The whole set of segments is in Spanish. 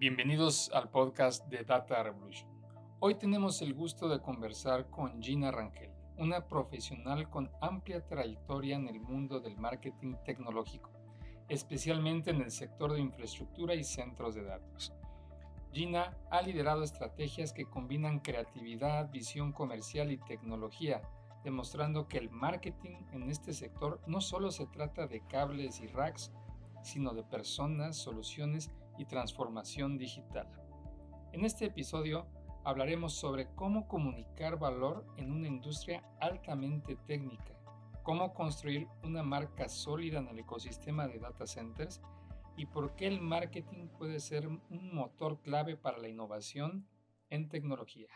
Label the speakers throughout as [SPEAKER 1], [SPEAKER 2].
[SPEAKER 1] Bienvenidos al podcast de Data Revolution. Hoy tenemos el gusto de conversar con Gina Rangel, una profesional con amplia trayectoria en el mundo del marketing tecnológico, especialmente en el sector de infraestructura y centros de datos. Gina ha liderado estrategias que combinan creatividad, visión comercial y tecnología, demostrando que el marketing en este sector no solo se trata de cables y racks, sino de personas, soluciones y transformación digital. En este episodio hablaremos sobre cómo comunicar valor en una industria altamente técnica, cómo construir una marca sólida en el ecosistema de data centers y por qué el marketing puede ser un motor clave para la innovación en tecnología.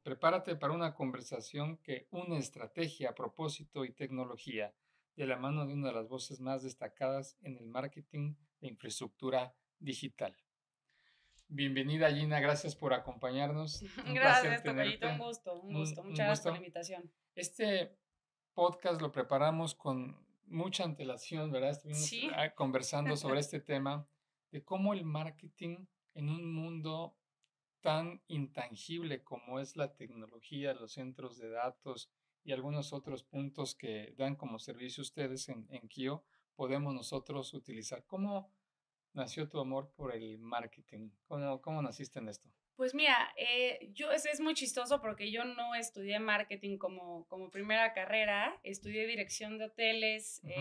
[SPEAKER 1] Prepárate para una conversación que une estrategia, propósito y tecnología de la mano de una de las voces más destacadas en el marketing de infraestructura digital. Bienvenida, Gina, gracias por acompañarnos. Un placer
[SPEAKER 2] Gracias, Tocayito,
[SPEAKER 1] tenerte.
[SPEAKER 2] un gusto, un gusto.
[SPEAKER 1] Un
[SPEAKER 2] Muchas gracias por la
[SPEAKER 1] gusto.
[SPEAKER 2] invitación.
[SPEAKER 1] Este podcast lo preparamos con mucha antelación, ¿verdad? Estuvimos
[SPEAKER 2] Sí,
[SPEAKER 1] conversando sobre este tema de cómo el marketing en un mundo tan intangible como es la tecnología, los centros de datos y algunos otros puntos que dan como servicio ustedes en Kio, podemos nosotros utilizar. ¿Cómo nació tu amor por el marketing? ¿Cómo naciste en esto?
[SPEAKER 2] pues mira, es muy chistoso porque yo no estudié marketing como primera carrera, estudié dirección de hoteles,
[SPEAKER 1] Ujú,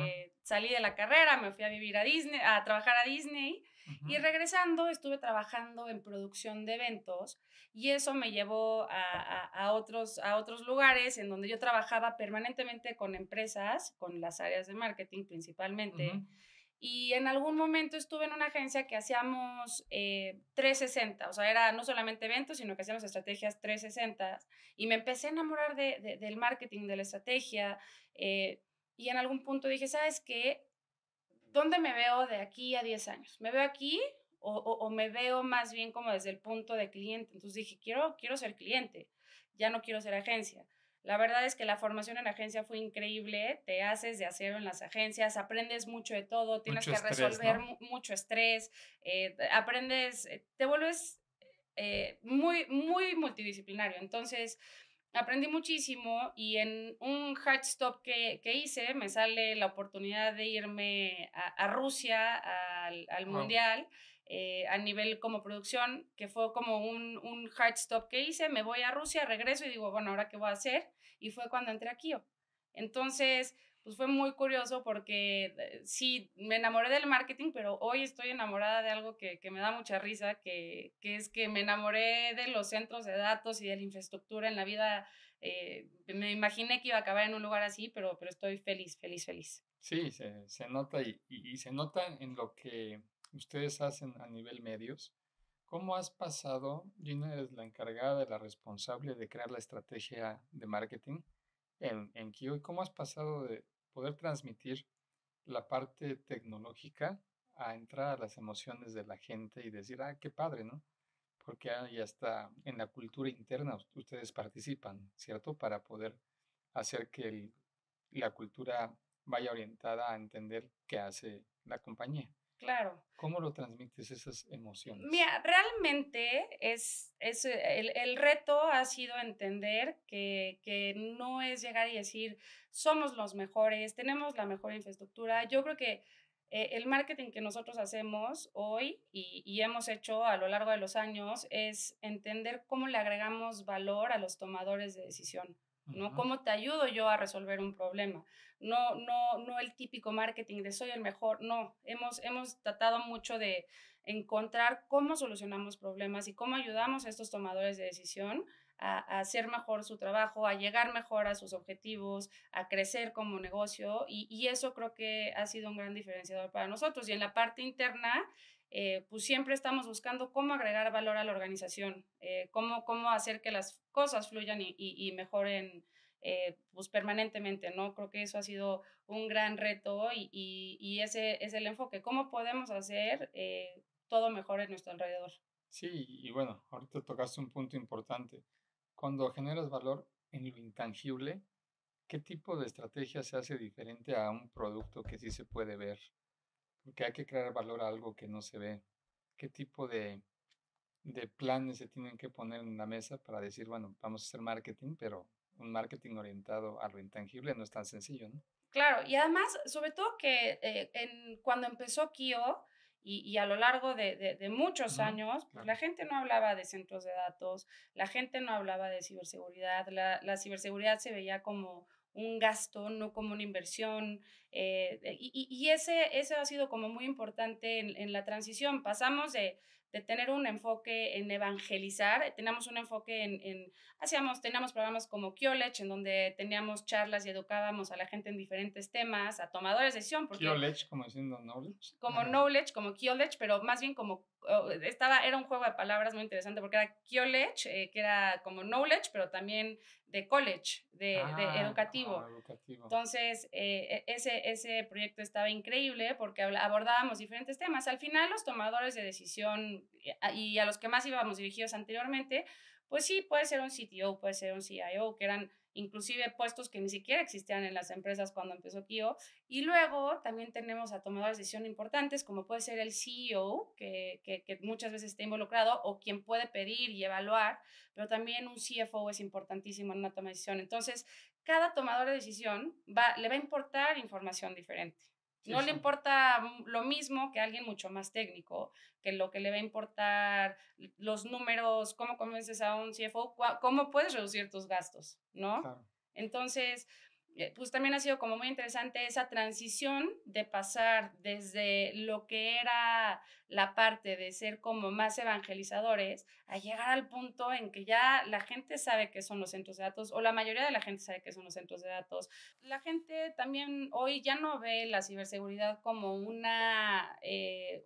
[SPEAKER 2] salí de la carrera, me fui a vivir a Disney, a trabajar a Disney
[SPEAKER 1] ujú.
[SPEAKER 2] y regresando estuve trabajando en producción de eventos y eso me llevó a otros lugares en donde yo trabajaba permanentemente con empresas, con las áreas de marketing principalmente.
[SPEAKER 1] Ujú.
[SPEAKER 2] Y en algún momento estuve en una agencia que hacíamos 360, o sea, era no solamente eventos, sino que hacíamos estrategias 360. Y me empecé a enamorar del marketing, de la estrategia. Y en algún punto dije, ¿sabes qué? ¿Dónde me veo de aquí a 10 años? ¿Me veo aquí o me veo más bien como desde el punto de cliente? Entonces dije, quiero ser cliente, ya no quiero ser agencia. La verdad es que la formación en agencia fue increíble, te haces de acero en las agencias, aprendes mucho de todo, tienes
[SPEAKER 1] Mucho
[SPEAKER 2] que
[SPEAKER 1] estrés,
[SPEAKER 2] resolver
[SPEAKER 1] ¿no?
[SPEAKER 2] mucho estrés, aprendes, te vuelves muy, muy multidisciplinario. Entonces, aprendí muchísimo y en un hard stop que hice me sale la oportunidad de irme a Rusia al
[SPEAKER 1] Wow.
[SPEAKER 2] mundial a nivel como producción, que fue como un hard stop que hice, me voy a Rusia, regreso y digo, bueno, ¿ahora qué voy a hacer? Y fue cuando entré aquí. Entonces, pues fue muy curioso porque sí, me enamoré del marketing, pero hoy estoy enamorada de algo que me da mucha risa, que es que me enamoré de los centros de datos y de la infraestructura en la vida. Me imaginé que iba a acabar en un lugar así, pero estoy feliz, feliz, feliz.
[SPEAKER 1] Sí, se nota y se nota en lo que ustedes hacen a nivel medios. ¿Cómo has pasado? Gina, eres la encargada, la responsable de crear la estrategia de marketing en Kio. ¿Y cómo has pasado de poder transmitir la parte tecnológica a entrar a las emociones de la gente y decir, qué padre, ¿no? Porque ya está en la cultura interna, ustedes participan, ¿cierto? Para poder hacer que la cultura vaya orientada a entender qué hace la compañía.
[SPEAKER 2] Claro.
[SPEAKER 1] ¿Cómo lo transmites esas emociones?
[SPEAKER 2] Mira, realmente el reto ha sido entender que no es llegar y decir, somos los mejores, tenemos la mejor infraestructura. Yo creo que el marketing que nosotros hacemos hoy y hemos hecho a lo largo de los años es entender cómo le agregamos valor a los tomadores de decisión, ¿no?
[SPEAKER 1] Ujú.
[SPEAKER 2] ¿Cómo te ayudo yo a resolver un problema? No el típico marketing de soy el mejor, no. Hemos tratado mucho de encontrar cómo solucionamos problemas y cómo ayudamos a estos tomadores de decisión a hacer mejor su trabajo, a llegar mejor a sus objetivos, a crecer como negocio y eso creo que ha sido un gran diferenciador para nosotros. Y en la parte interna, pues siempre estamos buscando cómo agregar valor a la organización, cómo hacer que las cosas fluyan y mejoren pues permanentemente, ¿no? Creo que eso ha sido un gran reto y ese es el enfoque. ¿Cómo podemos hacer todo mejor en nuestro alrededor?
[SPEAKER 1] Sí, y bueno, ahorita tocaste un punto importante. Cuando generas valor en lo intangible, ¿qué tipo de estrategia se hace diferente a un producto que sí se puede ver? Porque hay que crear valor a algo que no se ve. ¿Qué tipo de de planes se tienen que poner en la mesa para decir, bueno, vamos a hacer marketing, pero un marketing orientado a lo intangible no es tan sencillo, ¿no?
[SPEAKER 2] Claro, y además, sobre todo que cuando empezó Kio y a lo largo de muchos
[SPEAKER 1] Ujú,
[SPEAKER 2] años, pues
[SPEAKER 1] claro.
[SPEAKER 2] la gente no hablaba de centros de datos, la gente no hablaba de ciberseguridad, la ciberseguridad se veía como un gasto, no como una inversión, y ese ha sido como muy importante en la transición. Pasamos de tener un enfoque en evangelizar, teníamos un enfoque teníamos programas como Kioledge, en donde teníamos charlas y educábamos a la gente en diferentes temas, a tomadores de decisión, porque
[SPEAKER 1] Knowledge, como diciendo knowledge.
[SPEAKER 2] como knowledge, como Kioledge, pero más bien como era un juego de palabras muy interesante porque era Kioledge, que era como knowledge, pero también de college, de educativo.
[SPEAKER 1] Educativo.
[SPEAKER 2] Entonces, ese proyecto estaba increíble porque abordábamos diferentes temas. Al final, los tomadores de decisión y a los que más íbamos dirigidos anteriormente, pues sí, puede ser un CTO, puede ser un CIO, que eran inclusive puestos que ni siquiera existían en las empresas cuando empezó Kio. Y luego también tenemos a tomadores de decisión importantes, como puede ser el CEO, que muchas veces está involucrado, o quien puede pedir y evaluar, pero también un CFO es importantísimo en una toma de decisión. Entonces, cada tomador de decisión le va a importar información diferente.
[SPEAKER 1] Sí,
[SPEAKER 2] No le
[SPEAKER 1] sí.
[SPEAKER 2] importa lo mismo que a alguien mucho más técnico, que lo que le va a importar los números, cómo convences a un CFO, cómo puedes reducir tus gastos, ¿no?
[SPEAKER 1] Claro.
[SPEAKER 2] Entonces, pues también ha sido como muy interesante esa transición de pasar desde lo que era la parte de ser como más evangelizadores a llegar al punto en que ya la gente sabe qué son los centros de datos o la mayoría de la gente sabe qué son los centros de datos. La gente también hoy ya no ve la ciberseguridad como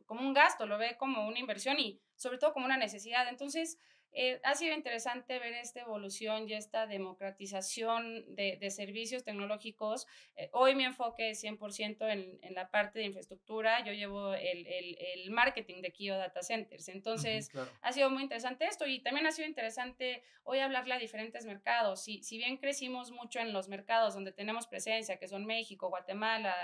[SPEAKER 2] como un gasto, lo ve como una inversión y sobre todo como una necesidad. Entonces, ha sido interesante ver esta evolución y esta democratización de servicios tecnológicos. Hoy mi enfoque es 100% en la parte de infraestructura. Yo llevo el marketing de Kio Data Centers.
[SPEAKER 1] Ujú,
[SPEAKER 2] Entonces,
[SPEAKER 1] claro.
[SPEAKER 2] ha sido muy interesante esto y también ha sido interesante hoy hablarle a diferentes mercados. Si bien crecimos mucho en los mercados donde tenemos presencia, que son México, Guatemala,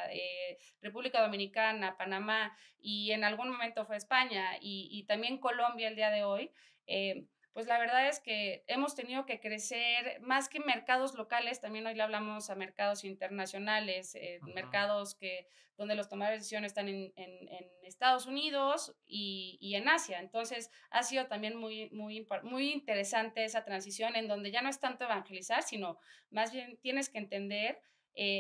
[SPEAKER 2] República Dominicana, Panamá, y en algún momento fue España y también Colombia el día de hoy, pues la verdad es que hemos tenido que crecer más que mercados locales, también hoy le hablamos a mercados internacionales,
[SPEAKER 1] Ujú.
[SPEAKER 2] mercados donde los tomadores de decisión están en Estados Unidos y en Asia. Entonces ha sido también muy interesante esa transición en donde ya no es tanto evangelizar, sino más bien tienes que entender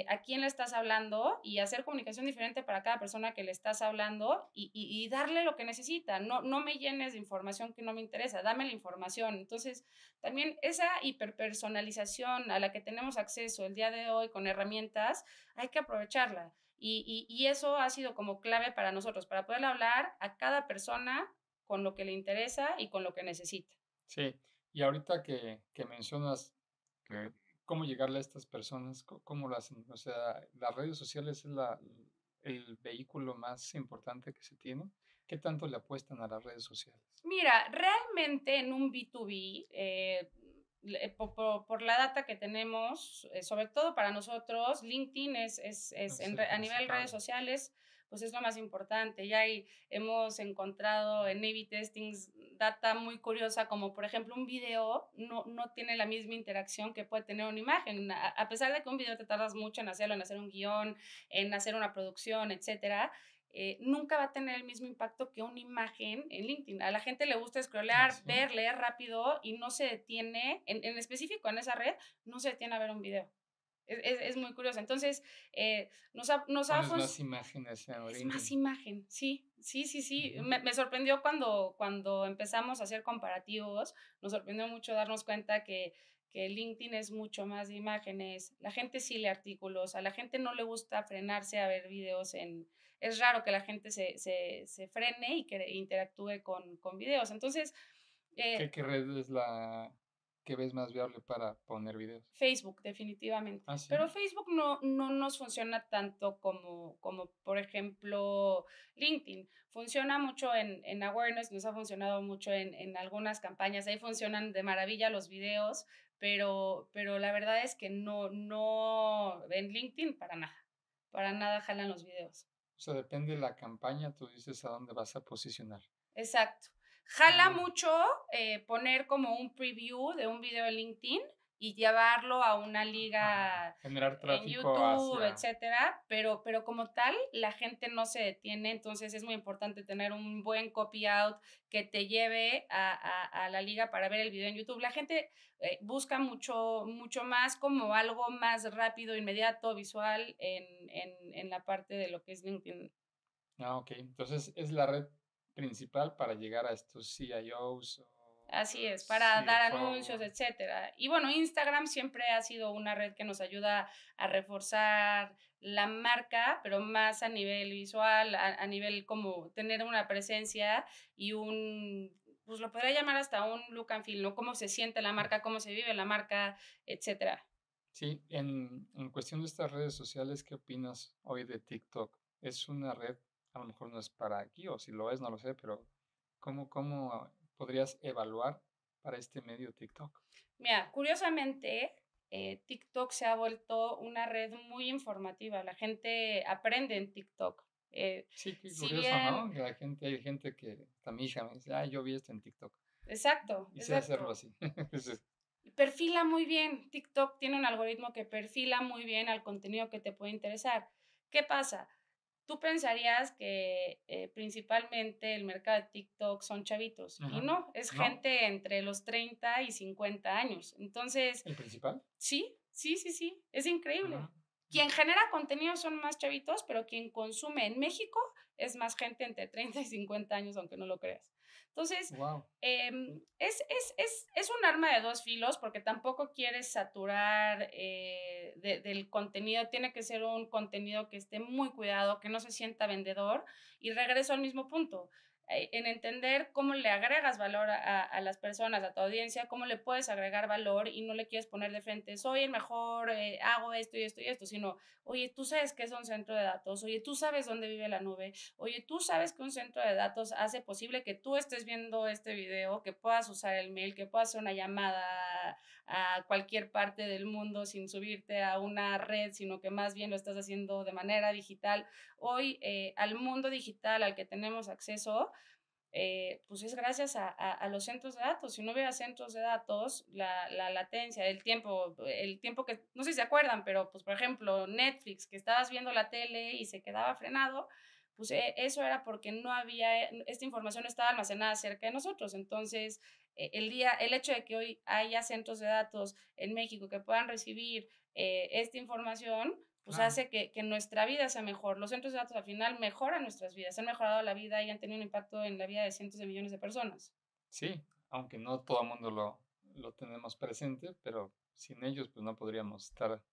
[SPEAKER 2] a quién le estás hablando y hacer comunicación diferente para cada persona que le estás hablando y darle lo que necesita. No me llenes de información que no me interesa, dame la información. Entonces, también esa hiperpersonalización a la que tenemos acceso el día de hoy con herramientas, hay que aprovecharla. Y eso ha sido como clave para nosotros, para poder hablar a cada persona con lo que le interesa y con lo que necesita.
[SPEAKER 1] Sí, y ahorita que mencionas que cómo llegarle a estas personas, ¿cómo lo hacen? O sea, las redes sociales es el vehículo más importante que se tiene. ¿Qué tanto le apuestan a las redes sociales?
[SPEAKER 2] Mira, realmente en un B2B, por la data que tenemos, sobre todo para nosotros, LinkedIn
[SPEAKER 1] Es el
[SPEAKER 2] a nivel redes
[SPEAKER 1] principal.
[SPEAKER 2] sociales, pues es lo más importante. Ya ahí hemos encontrado en A/B testings data muy curiosa, como por ejemplo un video no tiene la misma interacción que puede tener una imagen. A pesar de que un video te tardas mucho en hacerlo, en hacer un guión, en hacer una producción, etcétera, nunca va a tener el mismo impacto que una imagen en LinkedIn. A la gente le gusta
[SPEAKER 1] ¿Ah,
[SPEAKER 2] scrollear,
[SPEAKER 1] sí?
[SPEAKER 2] ver, leer rápido y no se detiene, en específico en esa red, no se detiene a ver un video. Es muy curioso. Entonces,
[SPEAKER 1] Pones más imágenes en
[SPEAKER 2] es más
[SPEAKER 1] LinkedIn.
[SPEAKER 2] imagen, sí, sí, sí, sí.
[SPEAKER 1] Ujú.
[SPEAKER 2] Me sorprendió cuando empezamos a hacer comparativos, nos sorprendió mucho darnos cuenta que LinkedIn es mucho más de imágenes, la gente sí lee artículos, a la gente no le gusta frenarse a ver videos es raro que la gente se frene y que interactúe con videos. Entonces,
[SPEAKER 1] ¿Qué,
[SPEAKER 2] eh,
[SPEAKER 1] qué red es la que ves más viable para poner videos?
[SPEAKER 2] Facebook, definitivamente.
[SPEAKER 1] ¿Ah, sí?
[SPEAKER 2] Pero Facebook no nos funciona tanto como, por ejemplo, LinkedIn. Funciona mucho en awareness, nos ha funcionado mucho en algunas campañas. Ahí funcionan de maravilla los videos, pero la verdad es que no, en LinkedIn para nada jalan los videos.
[SPEAKER 1] O sea, depende de la campaña, tú dices a dónde vas a posicionar.
[SPEAKER 2] Exacto. Jala mucho poner como un preview de un video en LinkedIn y llevarlo a una liga
[SPEAKER 1] Generar
[SPEAKER 2] en
[SPEAKER 1] tráfico
[SPEAKER 2] YouTube,
[SPEAKER 1] hacia...
[SPEAKER 2] etcétera, pero como tal, la gente no se detiene, entonces es muy importante tener un buen copy out que te lleve a la liga para ver el video en YouTube. La gente busca mucho más como algo más rápido, inmediato, visual en la parte de lo que es LinkedIn.
[SPEAKER 1] Ah, ok. Entonces es la red principal para llegar a estos CIOs o
[SPEAKER 2] Así es, para dar anuncios,
[SPEAKER 1] CFO.
[SPEAKER 2] etcétera. Y bueno, Instagram siempre ha sido una red que nos ayuda a reforzar la marca, pero más a nivel visual, a nivel como tener una presencia y pues lo podría llamar hasta un look and feel, ¿no? Cómo se siente la marca, cómo se vive la marca, etcétera.
[SPEAKER 1] Sí, en cuestión de estas redes sociales, ¿qué opinas hoy de TikTok? ¿Es una red, a lo mejor no es para aquí, o si lo es, no lo sé, pero ¿cómo podrías evaluar para este medio TikTok?
[SPEAKER 2] Mira, curiosamente, TikTok se ha vuelto una red muy informativa. La gente aprende en TikTok.
[SPEAKER 1] Sí, qué
[SPEAKER 2] Si
[SPEAKER 1] curioso,
[SPEAKER 2] bien,
[SPEAKER 1] ¿no? Que hay gente que, hasta mi hija me dice, ah, yo vi esto en TikTok
[SPEAKER 2] exacto,
[SPEAKER 1] y sé hacerlo
[SPEAKER 2] exacto.
[SPEAKER 1] así. Entonces,
[SPEAKER 2] Perfila muy bien. TikTok tiene un algoritmo que perfila muy bien al contenido que te puede interesar. ¿Qué pasa? Tú pensarías que principalmente el mercado de TikTok son chavitos y
[SPEAKER 1] ajá,
[SPEAKER 2] no, es
[SPEAKER 1] ¿no?
[SPEAKER 2] gente entre los 30 y 50 años. Entonces,
[SPEAKER 1] ¿El principal?
[SPEAKER 2] sí, sí, sí, sí, es increíble.
[SPEAKER 1] Ah,
[SPEAKER 2] Quien genera contenido son más chavitos, pero quien consume en México es más gente entre 30 y 50 años, aunque no lo creas. Entonces,
[SPEAKER 1] wow.
[SPEAKER 2] es un arma de dos filos porque tampoco quieres saturar del contenido. Tiene que ser un contenido que esté muy cuidado, que no se sienta vendedor. Y regreso al mismo punto en entender cómo le agregas valor a las personas, a tu audiencia, cómo le puedes agregar valor y no le quieres poner de frente, soy el mejor, hago esto y esto y esto, sino, oye, tú sabes qué es un centro de datos, oye, tú sabes dónde vive la nube, oye, tú sabes que un centro de datos hace posible que tú estés viendo este video, que puedas usar el mail, que puedas hacer una llamada a cualquier parte del mundo sin subirte a una red, sino que más bien lo estás haciendo de manera digital. Hoy, al mundo digital al que tenemos acceso, pues es gracias a los centros de datos. Si no hubiera centros de datos, la latencia, el tiempo que, no sé si se acuerdan, pero pues por ejemplo Netflix, que estabas viendo la tele y se quedaba frenado, pues eso era porque no había, esta información no estaba almacenada cerca de nosotros. Entonces, el hecho de que hoy haya centros de datos en México que puedan recibir esta información, pues
[SPEAKER 1] Claro.
[SPEAKER 2] hace que nuestra vida sea mejor. Los centros de datos al final mejoran nuestras vidas, han mejorado la vida y han tenido un impacto en la vida de cientos de millones de personas.
[SPEAKER 1] Sí, aunque no todo el mundo lo tenemos presente, pero sin ellos pues no podríamos estar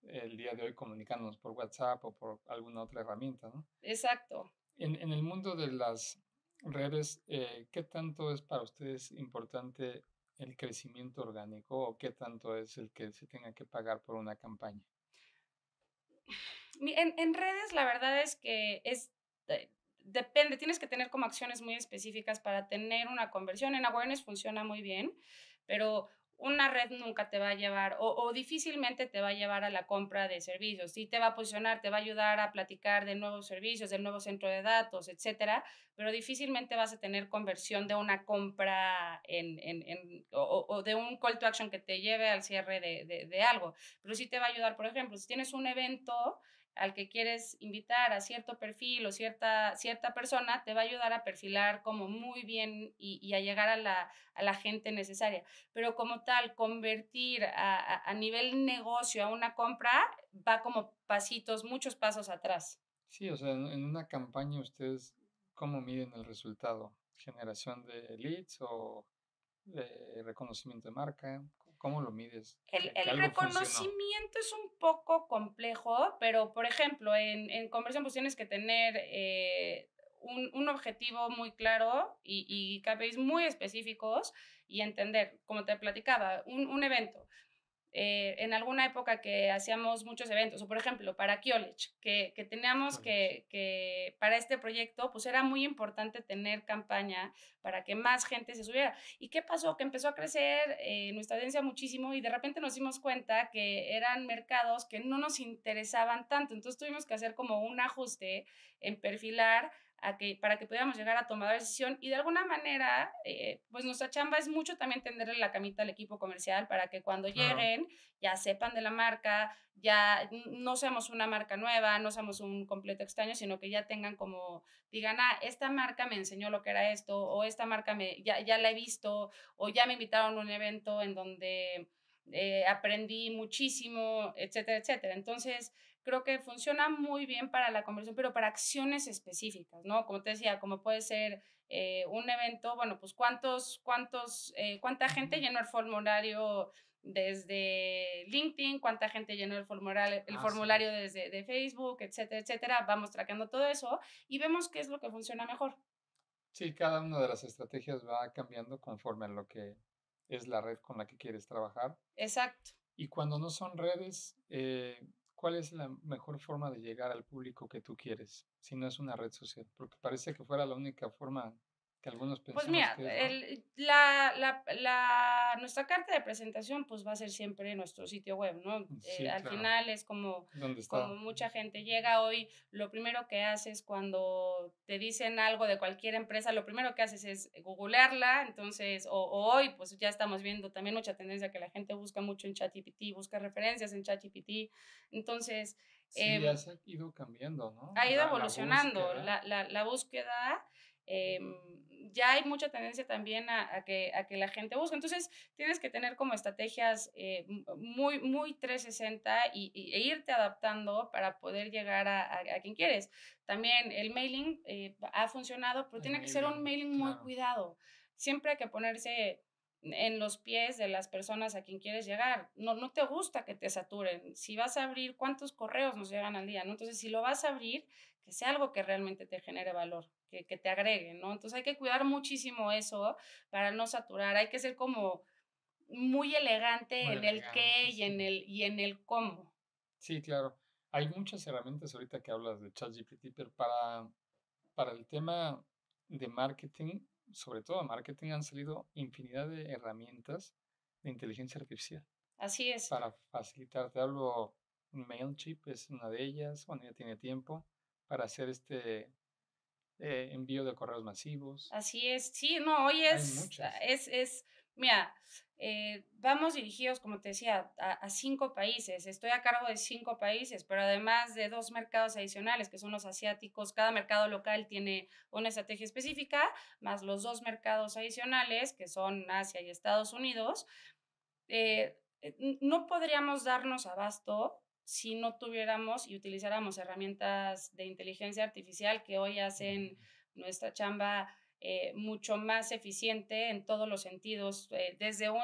[SPEAKER 1] el día de hoy comunicándonos por WhatsApp o por alguna otra herramienta, ¿no?
[SPEAKER 2] Exacto.
[SPEAKER 1] En el mundo de las redes, ¿qué tanto es para ustedes importante el crecimiento orgánico o qué tanto es el que se tenga que pagar por una campaña?
[SPEAKER 2] En redes la verdad es que depende, tienes que tener como acciones muy específicas para tener una conversión. En awareness funciona muy bien, pero una red nunca te va a llevar o difícilmente te va a llevar a la compra de servicios. Sí te va a posicionar, te va a ayudar a platicar de nuevos servicios, del nuevo centro de datos, etcétera, pero difícilmente vas a tener conversión de una compra o de un call to action que te lleve al cierre de algo. Pero sí te va a ayudar, por ejemplo, si tienes un evento al que quieres invitar a cierto perfil o cierta persona, te va a ayudar a perfilar como muy bien y a llegar a la gente necesaria. Pero como tal, convertir a nivel negocio a una compra va como pasitos, muchos pasos atrás.
[SPEAKER 1] Sí, o sea, en una campaña ustedes, ¿cómo miden el resultado? ¿Generación de leads o de reconocimiento de marca? ¿Cómo lo mides? Que
[SPEAKER 2] El
[SPEAKER 1] algo funcionó.
[SPEAKER 2] reconocimiento es un poco complejo, pero por ejemplo, en conversión pues tienes que tener un objetivo muy claro y KPIs muy específicos y entender, como te platicaba, un evento en alguna época que hacíamos muchos eventos, o por ejemplo, para Kiolich, que teníamos
[SPEAKER 1] College.
[SPEAKER 2] que para este proyecto, pues era muy importante tener campaña para que más gente se subiera. ¿Y qué pasó? Que empezó a crecer nuestra audiencia muchísimo y de repente nos dimos cuenta que eran mercados que no nos interesaban tanto. Entonces tuvimos que hacer como un ajuste en perfilar para que pudiéramos llegar a tomar decisión y de alguna manera, pues nuestra chamba es mucho también tenderle la camita al equipo comercial para que cuando
[SPEAKER 1] Claro.
[SPEAKER 2] lleguen ya sepan de la marca, ya no seamos una marca nueva, no seamos un completo extraño, sino que ya tengan como, digan, esta marca me enseñó lo que era esto, o esta marca ya la he visto, o ya me invitaron a un evento en donde aprendí muchísimo, etcétera, etcétera. Entonces, creo que funciona muy bien para la conversión, pero para acciones específicas, ¿no? Como te decía, como puede ser un evento, bueno, pues cuánta gente llenó el formulario desde LinkedIn, cuánta gente llenó el
[SPEAKER 1] Sí.
[SPEAKER 2] formulario desde de Facebook, etcétera, etcétera. Vamos traqueando todo eso y vemos qué es lo que funciona mejor.
[SPEAKER 1] Sí, cada una de las estrategias va cambiando conforme a lo que es la red con la que quieres trabajar.
[SPEAKER 2] Exacto.
[SPEAKER 1] Y cuando no son redes, ¿cuál es la mejor forma de llegar al público que tú quieres? Si no es una red social, porque parece que fuera la única forma que algunos
[SPEAKER 2] Pues
[SPEAKER 1] pensamos
[SPEAKER 2] mira,
[SPEAKER 1] que es, ¿no?
[SPEAKER 2] nuestra carta de presentación pues va a ser siempre nuestro sitio web, ¿no?
[SPEAKER 1] Sí,
[SPEAKER 2] Al
[SPEAKER 1] claro.
[SPEAKER 2] final es como,
[SPEAKER 1] ¿Dónde está?
[SPEAKER 2] como mucha gente llega hoy, lo primero que haces cuando te dicen algo de cualquier empresa, lo primero que haces es googlearla, entonces, o hoy pues ya estamos viendo también mucha tendencia que la gente busca mucho en ChatGPT, busca referencias en ChatGPT, entonces
[SPEAKER 1] Sí, ya se ha ido cambiando, ¿no?
[SPEAKER 2] ha ido
[SPEAKER 1] La
[SPEAKER 2] evolucionando
[SPEAKER 1] búsqueda.
[SPEAKER 2] la búsqueda. Ya hay mucha tendencia también a que la gente busque. Entonces, tienes que tener como estrategias muy, muy 360 e irte adaptando para poder llegar a quien quieres. También el mailing ha funcionado, pero
[SPEAKER 1] El
[SPEAKER 2] tiene que ser un
[SPEAKER 1] mailing,
[SPEAKER 2] mailing muy
[SPEAKER 1] claro.
[SPEAKER 2] cuidado. Siempre hay que ponerse en los pies de las personas a quien quieres llegar. No te gusta que te saturen. Si vas a abrir, ¿cuántos correos nos llegan al día? ¿No? Entonces, si lo vas a abrir, que sea algo que realmente te genere valor, que te agregue, ¿no? Entonces hay que cuidar muchísimo eso para no saturar. Hay que ser como muy elegante
[SPEAKER 1] Muy
[SPEAKER 2] en el
[SPEAKER 1] elegante,
[SPEAKER 2] qué
[SPEAKER 1] sí.
[SPEAKER 2] y en el cómo.
[SPEAKER 1] Sí, claro. Hay muchas herramientas ahorita que hablas de ChatGPT, pero para el tema de marketing, sobre todo marketing, han salido infinidad de herramientas de inteligencia artificial
[SPEAKER 2] Así es.
[SPEAKER 1] para facilitar. Te hablo, Mailchimp es una de ellas, bueno, ya tiene tiempo, para hacer este envío de correos masivos.
[SPEAKER 2] Así es, sí, no, hoy
[SPEAKER 1] Hay muchas.
[SPEAKER 2] mira, vamos dirigidos, como te decía, a 5 países. Estoy a cargo de 5 países, pero además de 2 mercados adicionales, que son los asiáticos. Cada mercado local tiene una estrategia específica, más los 2 mercados adicionales, que son Asia y Estados Unidos. No podríamos darnos abasto si no tuviéramos y utilizáramos herramientas de inteligencia artificial que hoy
[SPEAKER 1] Ujú.
[SPEAKER 2] hacen nuestra chamba mucho más eficiente en todos los sentidos, desde un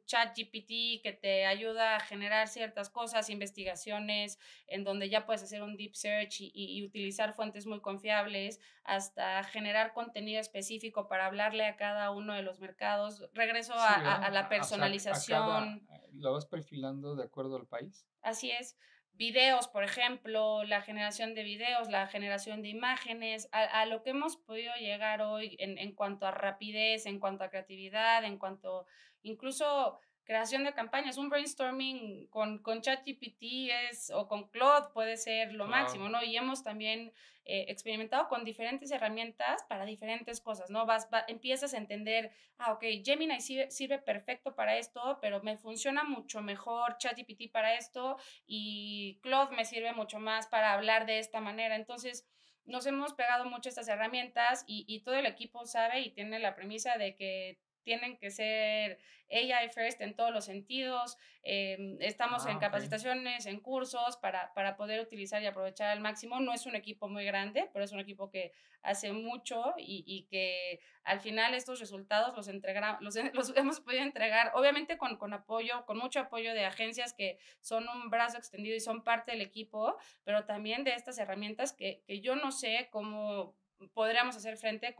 [SPEAKER 2] chat GPT que te ayuda a generar ciertas cosas, investigaciones, en donde ya puedes hacer un deep search y utilizar fuentes muy confiables, hasta generar contenido específico para hablarle a cada uno de los mercados. Regreso
[SPEAKER 1] Sí,
[SPEAKER 2] a
[SPEAKER 1] ¿verdad?
[SPEAKER 2] la
[SPEAKER 1] O sea, a cada,
[SPEAKER 2] personalización.
[SPEAKER 1] lo vas perfilando de acuerdo al país.
[SPEAKER 2] Así es. Videos, por ejemplo, la generación de videos, la generación de imágenes, a lo que hemos podido llegar hoy en cuanto a rapidez, en cuanto a creatividad, en cuanto incluso creación de campañas. Un brainstorming con ChatGPT o con Claude puede ser lo
[SPEAKER 1] Claro.
[SPEAKER 2] máximo, ¿no? Y hemos también experimentado con diferentes herramientas para diferentes cosas, ¿no? Empiezas a entender, ok, Gemini sirve perfecto para esto, pero me funciona mucho mejor ChatGPT para esto y Claude me sirve mucho más para hablar de esta manera. Entonces, nos hemos pegado mucho a estas herramientas y todo el equipo sabe y tiene la premisa de que tienen que ser AI first en todos los sentidos. Estamos en
[SPEAKER 1] Ok.
[SPEAKER 2] capacitaciones, en cursos para poder utilizar y aprovechar al máximo. No es un equipo muy grande, pero es un equipo que hace mucho y que al final estos resultados los hemos podido entregar, obviamente con apoyo, con mucho apoyo de agencias que son un brazo extendido y son parte del equipo, pero también de estas herramientas que yo no sé cómo podríamos hacer frente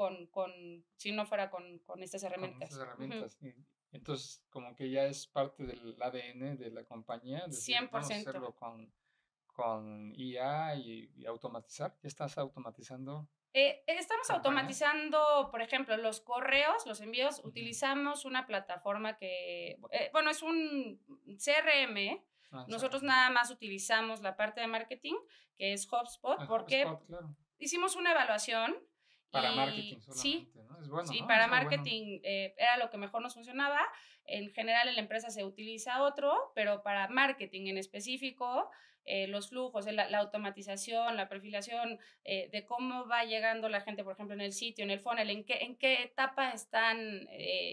[SPEAKER 2] si no fuera con estas
[SPEAKER 1] Con estas
[SPEAKER 2] herramientas. Ujú.
[SPEAKER 1] herramientas. Y entonces, como que ya es parte del ADN de la compañía, decir, vamos a
[SPEAKER 2] 100%.
[SPEAKER 1] hacerlo con IA y automatizar. ¿Ya estás automatizando
[SPEAKER 2] Estamos
[SPEAKER 1] campañas?
[SPEAKER 2] automatizando, por ejemplo, los correos, los envíos.
[SPEAKER 1] Ujú.
[SPEAKER 2] Utilizamos una plataforma bueno, es un CRM. Nosotros
[SPEAKER 1] CRM.
[SPEAKER 2] nada más utilizamos la parte de marketing, que es HubSpot,
[SPEAKER 1] Ah,
[SPEAKER 2] porque
[SPEAKER 1] HubSpot, claro.
[SPEAKER 2] hicimos una evaluación
[SPEAKER 1] Para marketing
[SPEAKER 2] Sí,
[SPEAKER 1] solamente, ¿no? Es bueno,
[SPEAKER 2] sí,
[SPEAKER 1] ¿no?
[SPEAKER 2] para
[SPEAKER 1] Eso es bueno.
[SPEAKER 2] marketing era lo que mejor nos funcionaba. En general en la empresa se utiliza otro, pero para marketing en específico, los flujos, la automatización, la perfilación, de cómo va llegando la gente, por ejemplo, en el sitio, en el funnel, en qué etapa están,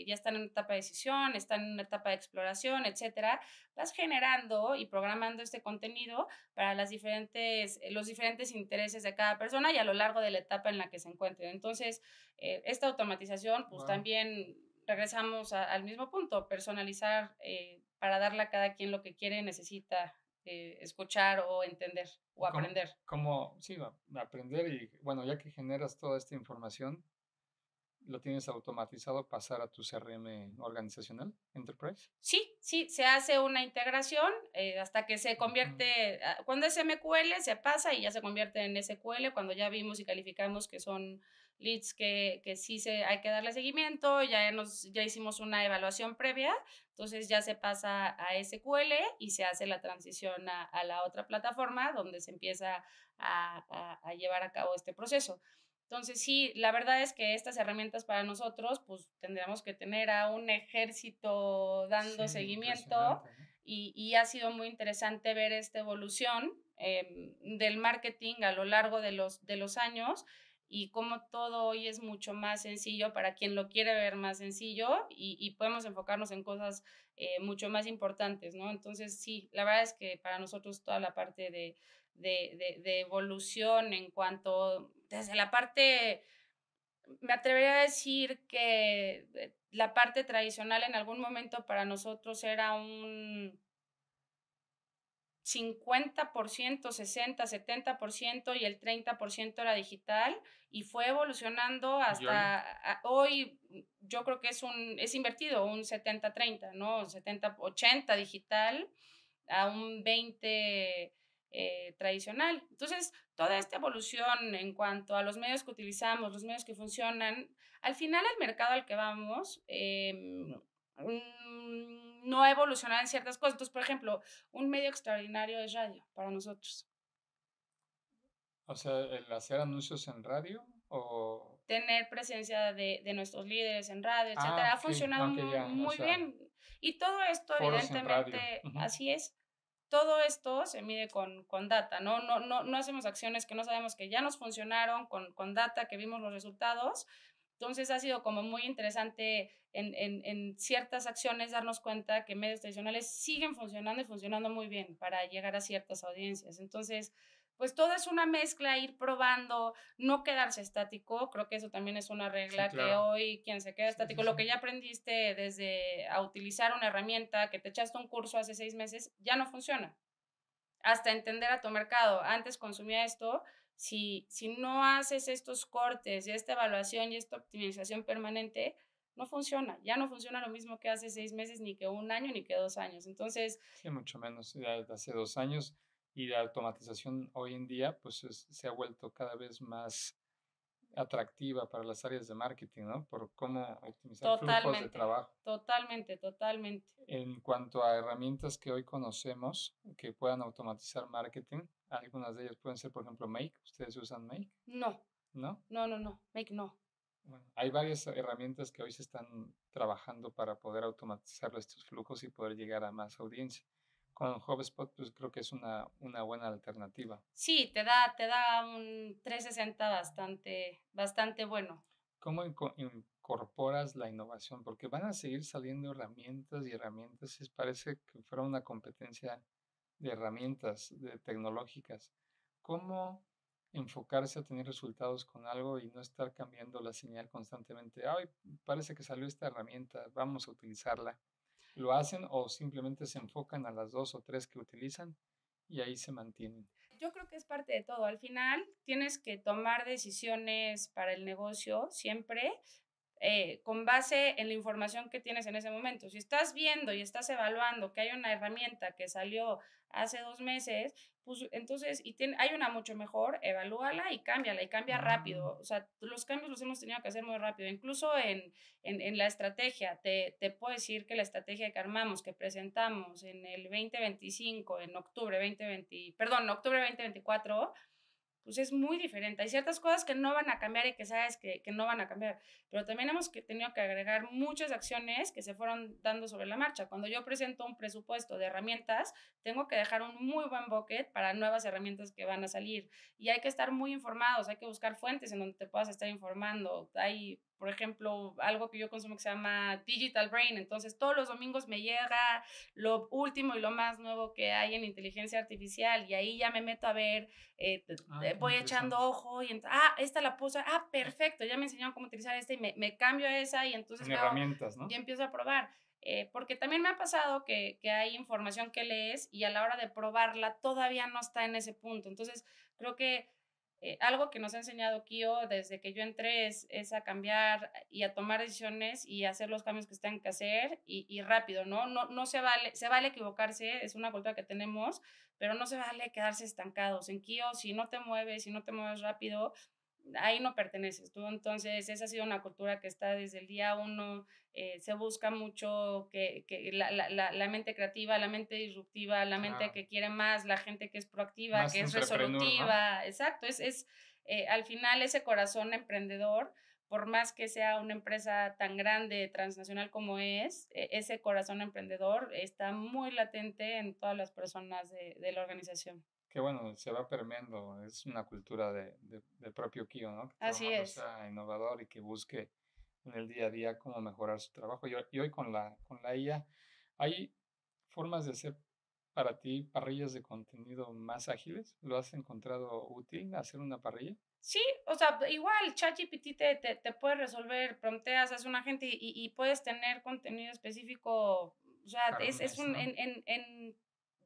[SPEAKER 2] ya están en etapa de decisión, están en una etapa de exploración, etcétera, vas generando y programando este contenido para los diferentes intereses de cada persona y a lo largo de la etapa en la que se encuentren. Entonces, esta automatización, pues
[SPEAKER 1] Wow.
[SPEAKER 2] también regresamos al mismo punto, personalizar para darle a cada quien lo que quiere, necesita escuchar o entender o
[SPEAKER 1] ¿Cómo,
[SPEAKER 2] aprender.
[SPEAKER 1] sí, aprender y, bueno, ya que generas toda esta información, lo tienes automatizado pasar a tu CRM organizacional, Enterprise?
[SPEAKER 2] Sí, sí, se hace una integración hasta que se
[SPEAKER 1] Ujú.
[SPEAKER 2] convierte, cuando es MQL se pasa y ya se convierte en SQL, cuando ya vimos y calificamos que son leads que sí hay que darle seguimiento, ya hicimos una evaluación previa, entonces ya se pasa a SQL y se hace la transición a la otra plataforma donde se empieza a llevar a cabo este proceso. Entonces, sí, la verdad es que estas herramientas para nosotros, pues tendríamos que tener a un ejército
[SPEAKER 1] Sí,
[SPEAKER 2] dando seguimiento
[SPEAKER 1] impresionante, ¿no?
[SPEAKER 2] y ha sido muy interesante ver esta evolución del marketing a lo largo de los años y cómo todo hoy es mucho más sencillo para quien lo quiere ver más sencillo y podemos enfocarnos en cosas mucho más importantes, ¿no? Entonces, sí, la verdad es que para nosotros toda la parte de evolución en cuanto, desde la parte, me atrevería a decir que la parte tradicional en algún momento para nosotros era un 50%, 60, 70% y el 30% era digital y fue evolucionando
[SPEAKER 1] Y hoy,
[SPEAKER 2] hasta hoy, yo creo que es invertido, un 70-30, ¿no? 70-80 digital a un 20 tradicional. Entonces, toda esta evolución en cuanto a los medios que utilizamos, los medios que funcionan, al final el mercado al que vamos no ha evolucionado en ciertas cosas. Entonces, por ejemplo, un medio extraordinario es radio para nosotros.
[SPEAKER 1] o sea, el hacer anuncios en radio o...
[SPEAKER 2] Tener presencia de nuestros líderes en radio,
[SPEAKER 1] Ah,
[SPEAKER 2] etcétera, ha
[SPEAKER 1] ok,
[SPEAKER 2] funcionado
[SPEAKER 1] ok,
[SPEAKER 2] muy,
[SPEAKER 1] ya, o
[SPEAKER 2] muy
[SPEAKER 1] sea,
[SPEAKER 2] bien. Y todo esto,
[SPEAKER 1] foros en radio.
[SPEAKER 2] evidentemente,
[SPEAKER 1] Ujú.
[SPEAKER 2] así es. Todo esto se mide con data, ¿no? No hacemos acciones que no sabemos que ya nos funcionaron con data, que vimos los resultados. Entonces ha sido como muy interesante en ciertas acciones darnos cuenta que medios tradicionales siguen funcionando y funcionando muy bien para llegar a ciertas audiencias. Entonces, pues todo es una mezcla, ir probando, no quedarse estático. Creo que eso también es una
[SPEAKER 1] Sí,
[SPEAKER 2] regla que
[SPEAKER 1] claro.
[SPEAKER 2] hoy quien se queda
[SPEAKER 1] Sí, sí,
[SPEAKER 2] estático,
[SPEAKER 1] sí.
[SPEAKER 2] lo que ya aprendiste desde a utilizar una herramienta que te echaste un curso hace 6 meses, ya no funciona. Hasta entender a tu mercado. Antes consumía esto, si no haces estos cortes y esta evaluación y esta optimización permanente, no funciona. Ya no funciona lo mismo que hace 6 meses, ni que un año, ni que 2 años. Entonces,
[SPEAKER 1] Sí, mucho menos. Ya desde hace 2 años y la automatización hoy en día, pues se ha vuelto cada vez más atractiva para las áreas de marketing, ¿no? Por cómo optimizar flujos de
[SPEAKER 2] totalmente,
[SPEAKER 1] trabajo.
[SPEAKER 2] totalmente, totalmente.
[SPEAKER 1] En cuanto a herramientas que hoy conocemos que puedan automatizar marketing, algunas de ellas pueden ser, por ejemplo, Make. ¿Ustedes usan Make?
[SPEAKER 2] No,
[SPEAKER 1] ¿No?
[SPEAKER 2] no. Make no.
[SPEAKER 1] Bueno, hay varias herramientas que hoy se están trabajando para poder automatizar estos flujos y poder llegar a más audiencia. Con HubSpot, pues creo que es una buena alternativa.
[SPEAKER 2] Sí, te da un 360 bastante bueno.
[SPEAKER 1] ¿Cómo incorporas la innovación? Porque van a seguir saliendo herramientas y herramientas. Parece que fuera una competencia de herramientas tecnológicas. ¿Cómo enfocarse a tener resultados con algo y no estar cambiando la señal constantemente? Ay, parece que salió esta herramienta, vamos a utilizarla. ¿Lo hacen o simplemente se enfocan a las dos o tres que utilizan y ahí se mantienen?
[SPEAKER 2] Yo creo que es parte de todo. Al final tienes que tomar decisiones para el negocio siempre con base en la información que tienes en ese momento. Si estás viendo y estás evaluando que hay una herramienta que salió hace 2 meses, pues entonces, hay una mucho mejor, evalúala y cámbiala y cambia
[SPEAKER 1] Mm,
[SPEAKER 2] rápido. O sea, los cambios los hemos tenido que hacer muy rápido. Incluso en la estrategia, te puedo decir que la estrategia que armamos, que presentamos en el 2025, en octubre 2020, perdón, octubre 2024, pues es muy diferente. Hay ciertas cosas que no van a cambiar y que sabes que no van a cambiar, pero también hemos tenido que agregar muchas acciones que se fueron dando sobre la marcha. Cuando yo presento un presupuesto de herramientas, tengo que dejar un muy buen bucket para nuevas herramientas que van a salir y hay que estar muy informados, hay que buscar fuentes en donde te puedas estar informando. Hay, por ejemplo, algo que yo consumo que se llama Digital Brain, entonces todos los domingos me llega lo último y lo más nuevo que hay en inteligencia artificial y ahí ya me meto a ver,
[SPEAKER 1] Qué
[SPEAKER 2] voy echando
[SPEAKER 1] interesante.
[SPEAKER 2] ojo y esta la puse, perfecto, ya me enseñaron cómo utilizar esta y me cambio a esa y entonces
[SPEAKER 1] En
[SPEAKER 2] veo,
[SPEAKER 1] herramientas, ¿no?
[SPEAKER 2] ya empiezo a probar. Porque también me ha pasado que hay información que lees y a la hora de probarla todavía no está en ese punto. Entonces, creo que algo que nos ha enseñado Kio desde que yo entré es a cambiar y a tomar decisiones y hacer los cambios que se tengan que hacer y rápido, ¿no? No se vale equivocarse, es una cultura que tenemos, pero no se vale quedarse estancados. En Kio, si no te mueves rápido, ahí no perteneces tú. Entonces, esa ha sido una cultura que está desde el día uno. Se busca mucho que la mente creativa, la mente disruptiva, la mente
[SPEAKER 1] Claro.
[SPEAKER 2] que quiere más, la gente que es proactiva,
[SPEAKER 1] Más
[SPEAKER 2] que es
[SPEAKER 1] entrepreneur, ¿no?
[SPEAKER 2] resolutiva. Exacto, al final ese corazón emprendedor, por más que sea una empresa tan grande, transnacional como ese corazón emprendedor está muy latente en todas las personas de la organización.
[SPEAKER 1] Que bueno, se va permeando, es una cultura del propio Kio, ¿no? Que todo el
[SPEAKER 2] Así
[SPEAKER 1] mundo
[SPEAKER 2] es.
[SPEAKER 1] sea innovador y que busque en el día a día cómo mejorar su trabajo. Y hoy con la IA, ¿hay formas de hacer para ti parrillas de contenido más ágiles? ¿Lo has encontrado útil hacer una parrilla?
[SPEAKER 2] Sí, o sea, igual ChatGPT te puede resolver, prompteas, haces un agente y puedes tener contenido específico, o sea,
[SPEAKER 1] Para un
[SPEAKER 2] es
[SPEAKER 1] mes,
[SPEAKER 2] un,
[SPEAKER 1] ¿no?
[SPEAKER 2] en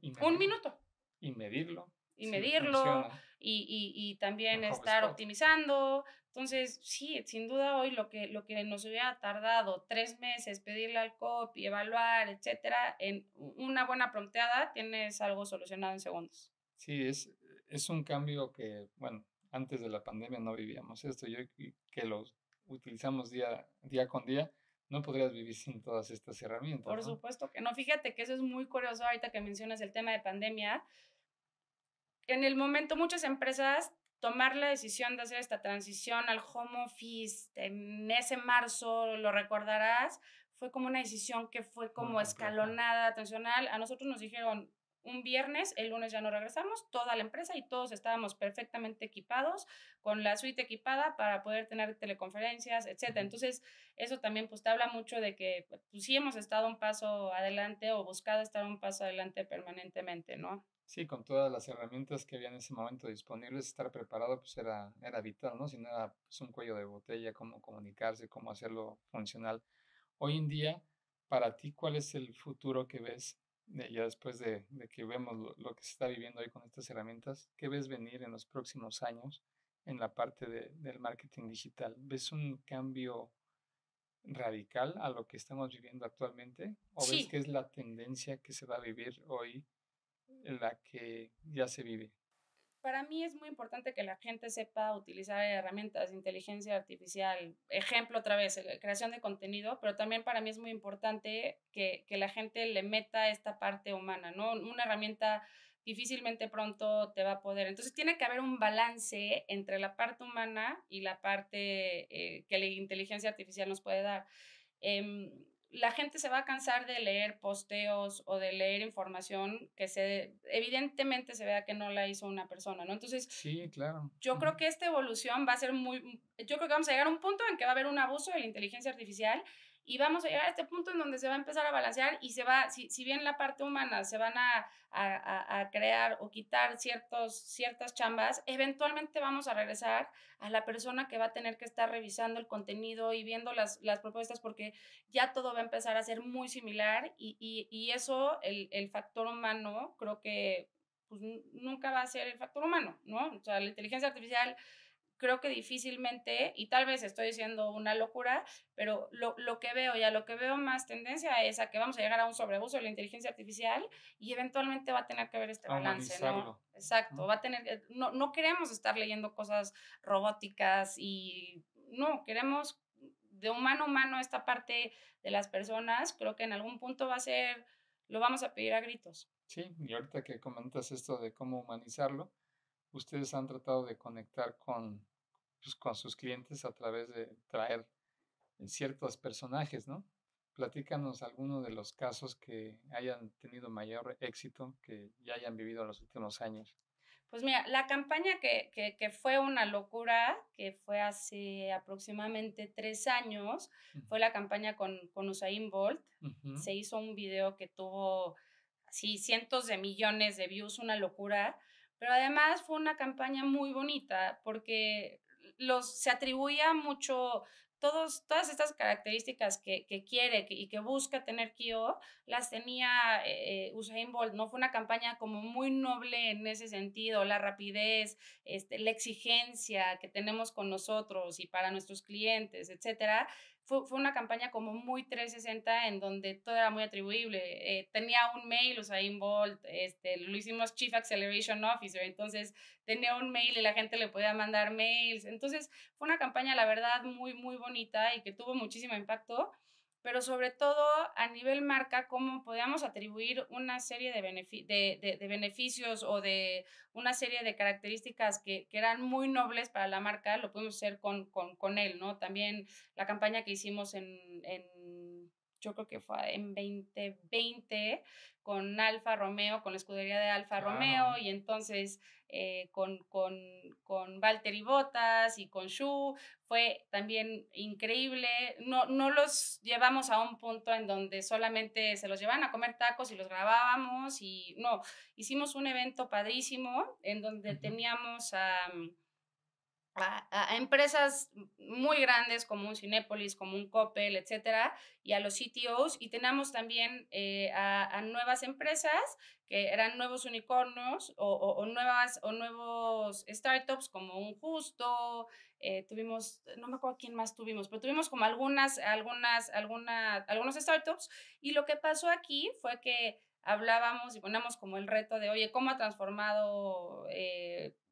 [SPEAKER 1] Y
[SPEAKER 2] un
[SPEAKER 1] medirlo.
[SPEAKER 2] minuto
[SPEAKER 1] Y medirlo,
[SPEAKER 2] y
[SPEAKER 1] si
[SPEAKER 2] medirlo
[SPEAKER 1] funciona
[SPEAKER 2] y
[SPEAKER 1] en
[SPEAKER 2] también estar
[SPEAKER 1] HubSpot.
[SPEAKER 2] optimizando. Entonces, sí, sin duda hoy lo que nos hubiera tardado 3 meses pedirle al copy, evaluar, etcétera, en una buena prompteada tienes algo solucionado en segundos.
[SPEAKER 1] Sí, es un cambio que, bueno, antes de la pandemia no vivíamos esto. Yo que lo utilizamos día con día, no podrías vivir sin todas estas herramientas,
[SPEAKER 2] Por
[SPEAKER 1] ¿no?
[SPEAKER 2] supuesto que no. Fíjate que eso es muy curioso ahorita que mencionas el tema de pandemia. En el momento muchas empresas tomar la decisión de hacer esta transición al home office en ese marzo, lo recordarás, fue como una decisión que fue
[SPEAKER 1] Muy
[SPEAKER 2] como
[SPEAKER 1] compleja.
[SPEAKER 2] escalonada, tensional. A nosotros nos dijeron un viernes, el lunes ya no regresamos, toda la empresa y todos estábamos perfectamente equipados, con la suite equipada para poder tener teleconferencias, etcétera.
[SPEAKER 1] Ujú.
[SPEAKER 2] Entonces, eso también pues te habla mucho de que pues, sí hemos estado un paso adelante o buscado estar un paso adelante permanentemente, ¿no?
[SPEAKER 1] Sí, con todas las herramientas que había en ese momento disponibles, estar preparado pues era vital, ¿no? Si no era pues, un cuello de botella, cómo comunicarse, cómo hacerlo funcional. Hoy en día, para ti, ¿cuál es el futuro que ves ya después de que vemos lo que se está viviendo hoy con estas herramientas? ¿Qué ves venir en los próximos años en la parte del marketing digital? ¿Ves un cambio radical a lo que estamos viviendo actualmente? ¿O ves que
[SPEAKER 2] Sí,
[SPEAKER 1] es la tendencia que se va a vivir hoy en la que ya se vive?
[SPEAKER 2] para mí es muy importante que la gente sepa utilizar herramientas de inteligencia artificial. Ejemplo otra vez, creación de contenido, pero también para mí es muy importante que la gente le meta esta parte humana, ¿no? Una herramienta difícilmente pronto te va a poder. Entonces tiene que haber un balance entre la parte humana y la parte que la inteligencia artificial nos puede dar. La gente se va a cansar de leer posteos o de leer información que evidentemente se vea que no la hizo una persona, ¿no? Entonces,
[SPEAKER 1] Sí, claro.
[SPEAKER 2] yo
[SPEAKER 1] Ujú.
[SPEAKER 2] creo que esta evolución va a ser yo creo que vamos a llegar a un punto en que va a haber un abuso de la inteligencia artificial y vamos a llegar a este punto en donde se va a empezar a balancear y si bien la parte humana se van a crear o quitar ciertas chambas, eventualmente vamos a regresar a la persona que va a tener que estar revisando el contenido y viendo las propuestas porque ya todo va a empezar a ser muy similar y eso, el factor humano, creo que pues nunca va a ser el factor humano, ¿no? O sea, la inteligencia artificial creo que difícilmente, y tal vez estoy diciendo una locura, pero lo que veo y a lo que veo más tendencia es a que vamos a llegar a un sobreabuso de la inteligencia artificial y eventualmente va a tener que haber este
[SPEAKER 1] A
[SPEAKER 2] balance, ¿no?
[SPEAKER 1] humanizarlo.
[SPEAKER 2] Exacto,
[SPEAKER 1] ¿No?
[SPEAKER 2] va a tener, no queremos estar leyendo cosas robóticas y no, queremos de humano a humano esta parte de las personas, creo que en algún punto lo vamos a pedir a gritos.
[SPEAKER 1] Sí, y ahorita que comentas esto de cómo humanizarlo, ustedes han tratado de conectar con sus clientes a través de traer ciertos personajes, ¿no? Platícanos alguno de los casos que hayan tenido mayor éxito, que ya hayan vivido en los últimos años.
[SPEAKER 2] Pues mira, la campaña que fue una locura, que fue hace aproximadamente 3 años,
[SPEAKER 1] Ujú,
[SPEAKER 2] fue la campaña con Usain Bolt.
[SPEAKER 1] ujú,
[SPEAKER 2] Se hizo un video que tuvo así cientos de millones de views, una locura, pero además fue una campaña muy bonita porque se atribuía mucho todas estas características que quiere y que busca tener Kio, las tenía Usain Bolt, ¿no? Fue una campaña como muy noble en ese sentido, la rapidez, la exigencia que tenemos con nosotros y para nuestros clientes, etcétera. Fue una campaña como muy 360 en donde todo era muy atribuible. Tenía un mail, Usain Bolt, lo hicimos Chief Acceleration Officer, entonces tenía un mail y la gente le podía mandar mails. Entonces fue una campaña, la verdad, muy, muy bonita y que tuvo muchísimo impacto, pero sobre todo a nivel marca, cómo podíamos atribuir una serie de beneficios o de una serie de características que eran muy nobles para la marca, lo pudimos hacer con él, ¿no? También la campaña que hicimos yo creo que fue en 2020 con Alfa Romeo, con la escudería de Alfa Romeo,
[SPEAKER 1] claro.
[SPEAKER 2] y entonces con Valtteri Bottas y con Shu, fue también increíble. No los llevamos a un punto en donde solamente se los llevaban a comer tacos y los grabábamos, y no, hicimos un evento padrísimo en donde
[SPEAKER 1] Ujú,
[SPEAKER 2] teníamos a empresas muy grandes como un Cinépolis, como un Coppel, etcétera, y a los CTOs, y tenemos también a nuevas empresas que eran nuevos unicornios o nuevos startups como un Justo, tuvimos, no me acuerdo quién más tuvimos, pero tuvimos como algunos startups, y lo que pasó aquí fue que hablábamos y ponemos como el reto de, oye, ¿cómo ha transformado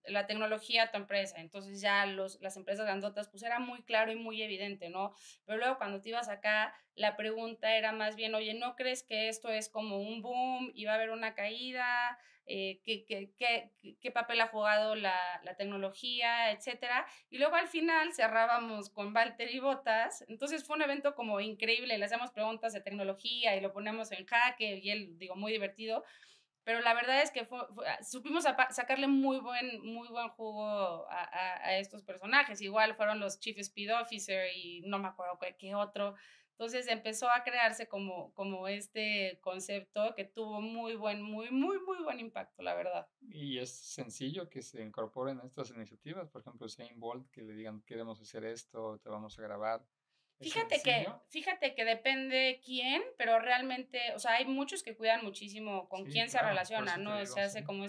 [SPEAKER 2] la tecnología a tu empresa? Entonces ya las empresas grandotas, pues era muy claro y muy evidente, ¿no? Pero luego cuando te ibas acá, la pregunta era más bien, oye, ¿no crees que esto es como un boom y va a haber una caída? ¿Qué papel ha jugado la tecnología, etcétera? Y luego al final cerrábamos con Valtteri Bottas, entonces fue un evento como increíble, le hacemos preguntas de tecnología y lo ponemos en jaque, y él, digo, muy divertido, pero la verdad es que supimos sacarle muy buen jugo a estos personajes. Igual fueron los Chief Speed Officer y no me acuerdo qué otro. Entonces empezó a crearse como este concepto que tuvo muy buen impacto, la verdad.
[SPEAKER 1] y es sencillo que se incorporen estas iniciativas, por ejemplo, Usain Bolt, que le digan, queremos hacer esto, te vamos a grabar. ¿Es sencillo?
[SPEAKER 2] Fíjate que depende quién, pero realmente, o sea, hay muchos que cuidan muchísimo con
[SPEAKER 1] Sí,
[SPEAKER 2] quién se
[SPEAKER 1] claro, por
[SPEAKER 2] relaciona,
[SPEAKER 1] eso te
[SPEAKER 2] ¿no? Se
[SPEAKER 1] digo, sí.
[SPEAKER 2] hace como
[SPEAKER 1] ¿Con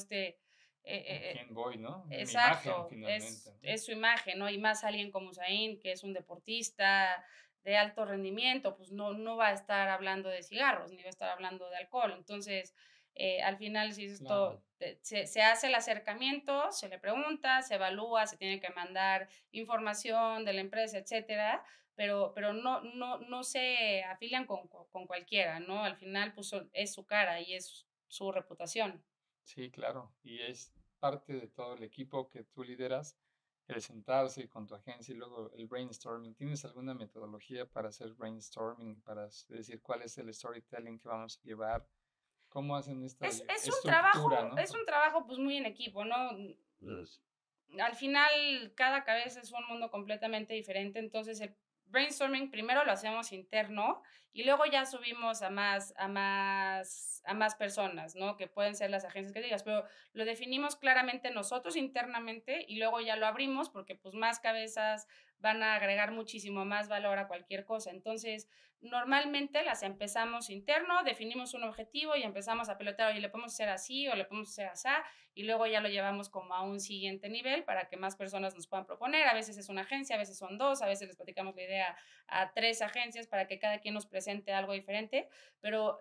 [SPEAKER 2] eh,
[SPEAKER 1] quién voy, no? Mi imagen,
[SPEAKER 2] exacto,
[SPEAKER 1] finalmente, ¿no?
[SPEAKER 2] es su imagen, ¿no? Y más alguien como Usain, que es un deportista de alto rendimiento, pues no va a estar hablando de cigarros, ni va a estar hablando de alcohol. Entonces, al final, si
[SPEAKER 1] Claro.
[SPEAKER 2] esto se hace el acercamiento, se le pregunta, se evalúa, se tiene que mandar información de la empresa, etcétera, pero no se afilian con cualquiera, ¿no? Al final, pues es su cara y es su reputación.
[SPEAKER 1] Sí, claro. Y es parte de todo el equipo que tú lideras, el sentarse con tu agencia y luego el brainstorming. ¿Tienes alguna metodología para hacer brainstorming, para decir cuál es el storytelling que vamos a llevar? ¿Cómo hacen esta estructura, no?
[SPEAKER 2] Es un trabajo pues muy en equipo, ¿no? Al final cada cabeza es un mundo completamente diferente, entonces el brainstorming primero lo hacemos interno y luego ya subimos a más personas, ¿no? Que pueden ser las agencias que digas, pero lo definimos claramente nosotros internamente y luego ya lo abrimos porque pues más cabezas van a agregar muchísimo más valor a cualquier cosa. Entonces, normalmente las empezamos interno, definimos un objetivo y empezamos a pelotear, oye, le podemos hacer así o le podemos hacer así, y luego ya lo llevamos como a un siguiente nivel para que más personas nos puedan proponer. A veces es una agencia, a veces son dos, a veces les platicamos la idea a tres agencias para que cada quien nos presente algo diferente, pero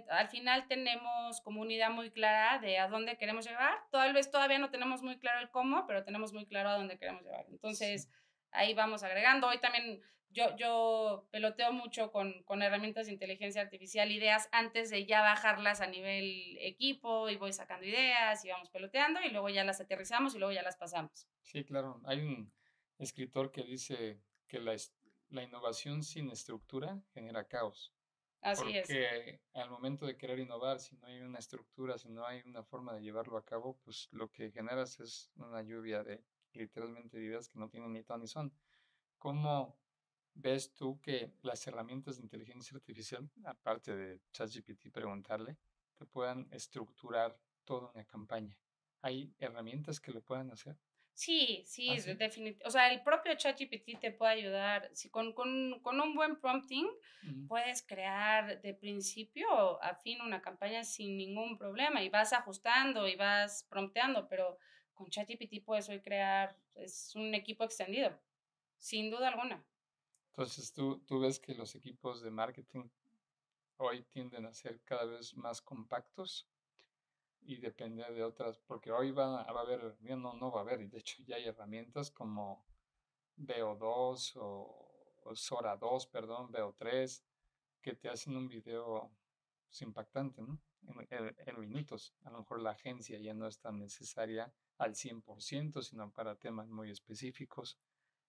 [SPEAKER 2] al final tenemos como una idea muy clara de a dónde queremos llegar. Tal vez todavía no tenemos muy claro el cómo, pero tenemos muy claro a dónde queremos llegar.
[SPEAKER 1] Sí.
[SPEAKER 2] Entonces, ahí vamos agregando. Hoy también yo peloteo mucho con herramientas de inteligencia artificial, ideas antes de ya bajarlas a nivel equipo y voy sacando ideas y vamos peloteando y luego ya las aterrizamos y luego ya las pasamos.
[SPEAKER 1] Sí, claro. Hay un escritor que dice que la innovación sin estructura genera caos.
[SPEAKER 2] Así es.
[SPEAKER 1] Porque al momento de querer innovar, si no hay una estructura, si no hay una forma de llevarlo a cabo, pues lo que generas es una lluvia de literalmente de ideas que no tienen ni ton ni son. ¿Cómo ves tú que las herramientas de inteligencia artificial, aparte de ChatGPT, preguntarle, te puedan estructurar toda una campaña? ¿Hay herramientas que lo puedan hacer?
[SPEAKER 2] Sí,
[SPEAKER 1] ¿Ah,
[SPEAKER 2] sí,
[SPEAKER 1] sí?
[SPEAKER 2] definitivamente. O sea, el propio ChatGPT te puede ayudar. Si con un buen prompting
[SPEAKER 1] Ujú.
[SPEAKER 2] puedes crear de principio a fin una campaña sin ningún problema y vas ajustando y vas prompteando, pero con ChatGPT puedes hoy crear, es un equipo extendido, sin duda alguna.
[SPEAKER 1] Entonces, ¿tú ves que los equipos de marketing hoy tienden a ser cada vez más compactos y depender de otras? Porque hoy va a haber, ya no va a haber, y de hecho ya hay herramientas como VO2 o Sora 2, perdón, VO3, que te hacen un video pues, impactante, ¿no? En minutos. A lo mejor la agencia ya no es tan necesaria al 100%, sino para temas muy específicos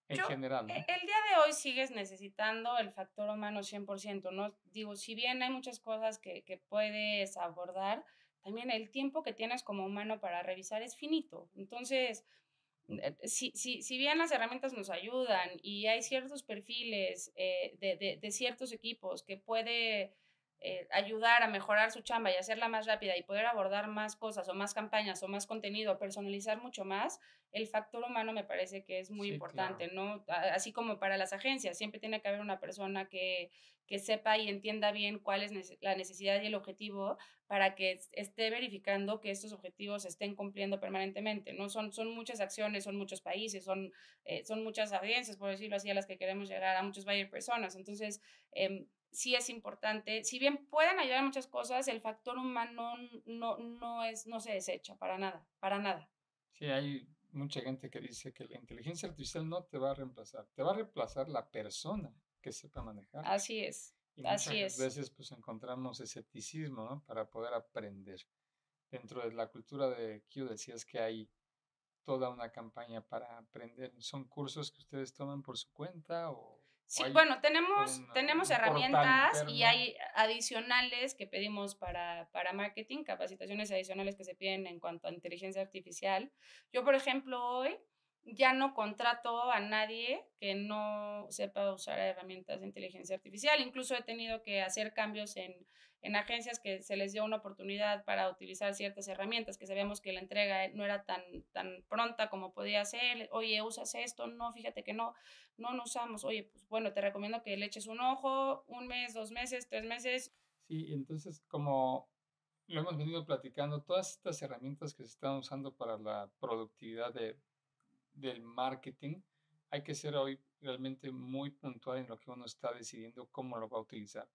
[SPEAKER 1] en
[SPEAKER 2] Yo,
[SPEAKER 1] general, ¿no?
[SPEAKER 2] el día de hoy sigues necesitando el factor humano 100%, ¿no? Digo, si bien hay muchas cosas que puedes abordar, también el tiempo que tienes como humano para revisar es finito. Entonces, si bien las herramientas nos ayudan y hay ciertos perfiles de ciertos equipos que puede ayudar a mejorar su chamba y hacerla más rápida y poder abordar más cosas o más campañas o más contenido, personalizar mucho más, el factor humano me parece que es muy
[SPEAKER 1] Sí,
[SPEAKER 2] importante,
[SPEAKER 1] claro.
[SPEAKER 2] ¿no? Así como para las agencias, siempre tiene que haber una persona que sepa y entienda bien cuál es la necesidad y el objetivo para que esté verificando que estos objetivos se estén cumpliendo permanentemente, ¿no? Son muchas acciones, son muchos países, son muchas audiencias, por decirlo así, a las que queremos llegar, a muchas buyer personas. Entonces, sí es importante, si bien pueden ayudar en muchas cosas, el factor humano no se desecha para nada, para nada.
[SPEAKER 1] Sí, hay mucha gente que dice que la inteligencia artificial no te va a reemplazar, te va a reemplazar la persona que sepa manejarla.
[SPEAKER 2] Así es,
[SPEAKER 1] Y muchas
[SPEAKER 2] así es.
[SPEAKER 1] veces pues encontramos escepticismo, ¿no? Para poder aprender. Dentro de la cultura de Q decías que hay toda una campaña para aprender. ¿Son cursos que ustedes toman por su cuenta o
[SPEAKER 2] Sí,
[SPEAKER 1] hay
[SPEAKER 2] bueno, tenemos
[SPEAKER 1] un portal
[SPEAKER 2] herramientas y
[SPEAKER 1] interno?
[SPEAKER 2] hay adicionales que pedimos para marketing, capacitaciones adicionales que se piden en cuanto a inteligencia artificial. Yo, por ejemplo, hoy ya no contrato a nadie que no sepa usar herramientas de inteligencia artificial. Incluso he tenido que hacer cambios en agencias que se les dio una oportunidad para utilizar ciertas herramientas que sabíamos que la entrega no era tan pronta como podía ser. Oye, ¿usas esto? No, fíjate que no usamos. Oye, pues bueno, te recomiendo que le eches un ojo, un mes, 2 meses, 3 meses.
[SPEAKER 1] Sí, entonces como lo hemos venido platicando, todas estas herramientas que se están usando para la productividad del marketing, hay que ser hoy realmente muy puntual en lo que uno está decidiendo cómo lo va a utilizar.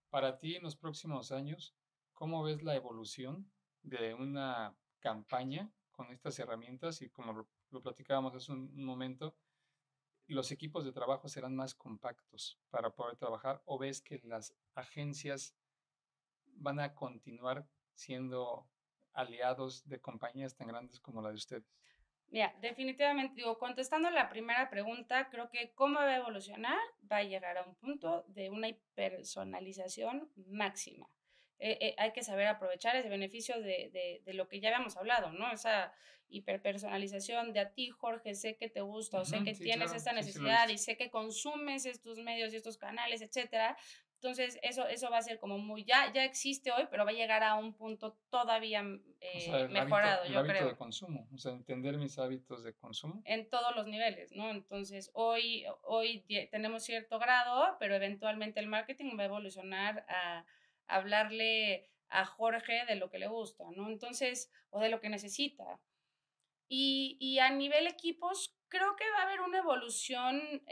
[SPEAKER 1] Para ti, en los próximos años, ¿cómo ves la evolución de una campaña con estas herramientas? Y como lo platicábamos hace un momento, ¿los equipos de trabajo serán más compactos para poder trabajar o ves que las agencias van a continuar siendo aliados de compañías tan grandes como la de ustedes?
[SPEAKER 2] Mira, definitivamente, digo, contestando la primera pregunta, creo que cómo va a evolucionar, va a llegar a un punto de una hipersonalización máxima. Hay que saber aprovechar ese beneficio de lo que ya habíamos hablado, ¿no? Esa hiperpersonalización de a ti, Jorge, sé que te gusta o sé
[SPEAKER 1] Ujú,
[SPEAKER 2] que
[SPEAKER 1] sí,
[SPEAKER 2] tienes
[SPEAKER 1] claro,
[SPEAKER 2] esta
[SPEAKER 1] sí, sí lo he
[SPEAKER 2] necesidad
[SPEAKER 1] visto.
[SPEAKER 2] y sé que consumes estos medios y estos canales, etcétera. Entonces, eso va a ser como muy, ya existe hoy, pero va a llegar a un punto todavía
[SPEAKER 1] O sea,
[SPEAKER 2] mejorado,
[SPEAKER 1] el
[SPEAKER 2] yo
[SPEAKER 1] hábito de
[SPEAKER 2] creo
[SPEAKER 1] consumo, o sea, entender mis hábitos de consumo.
[SPEAKER 2] en todos los niveles, ¿no? Entonces, hoy tenemos cierto grado, pero eventualmente el marketing va a evolucionar a hablarle a Jorge de lo que le gusta, ¿no? Entonces, o de lo que necesita. Y a nivel equipos, creo que va a haber una evolución,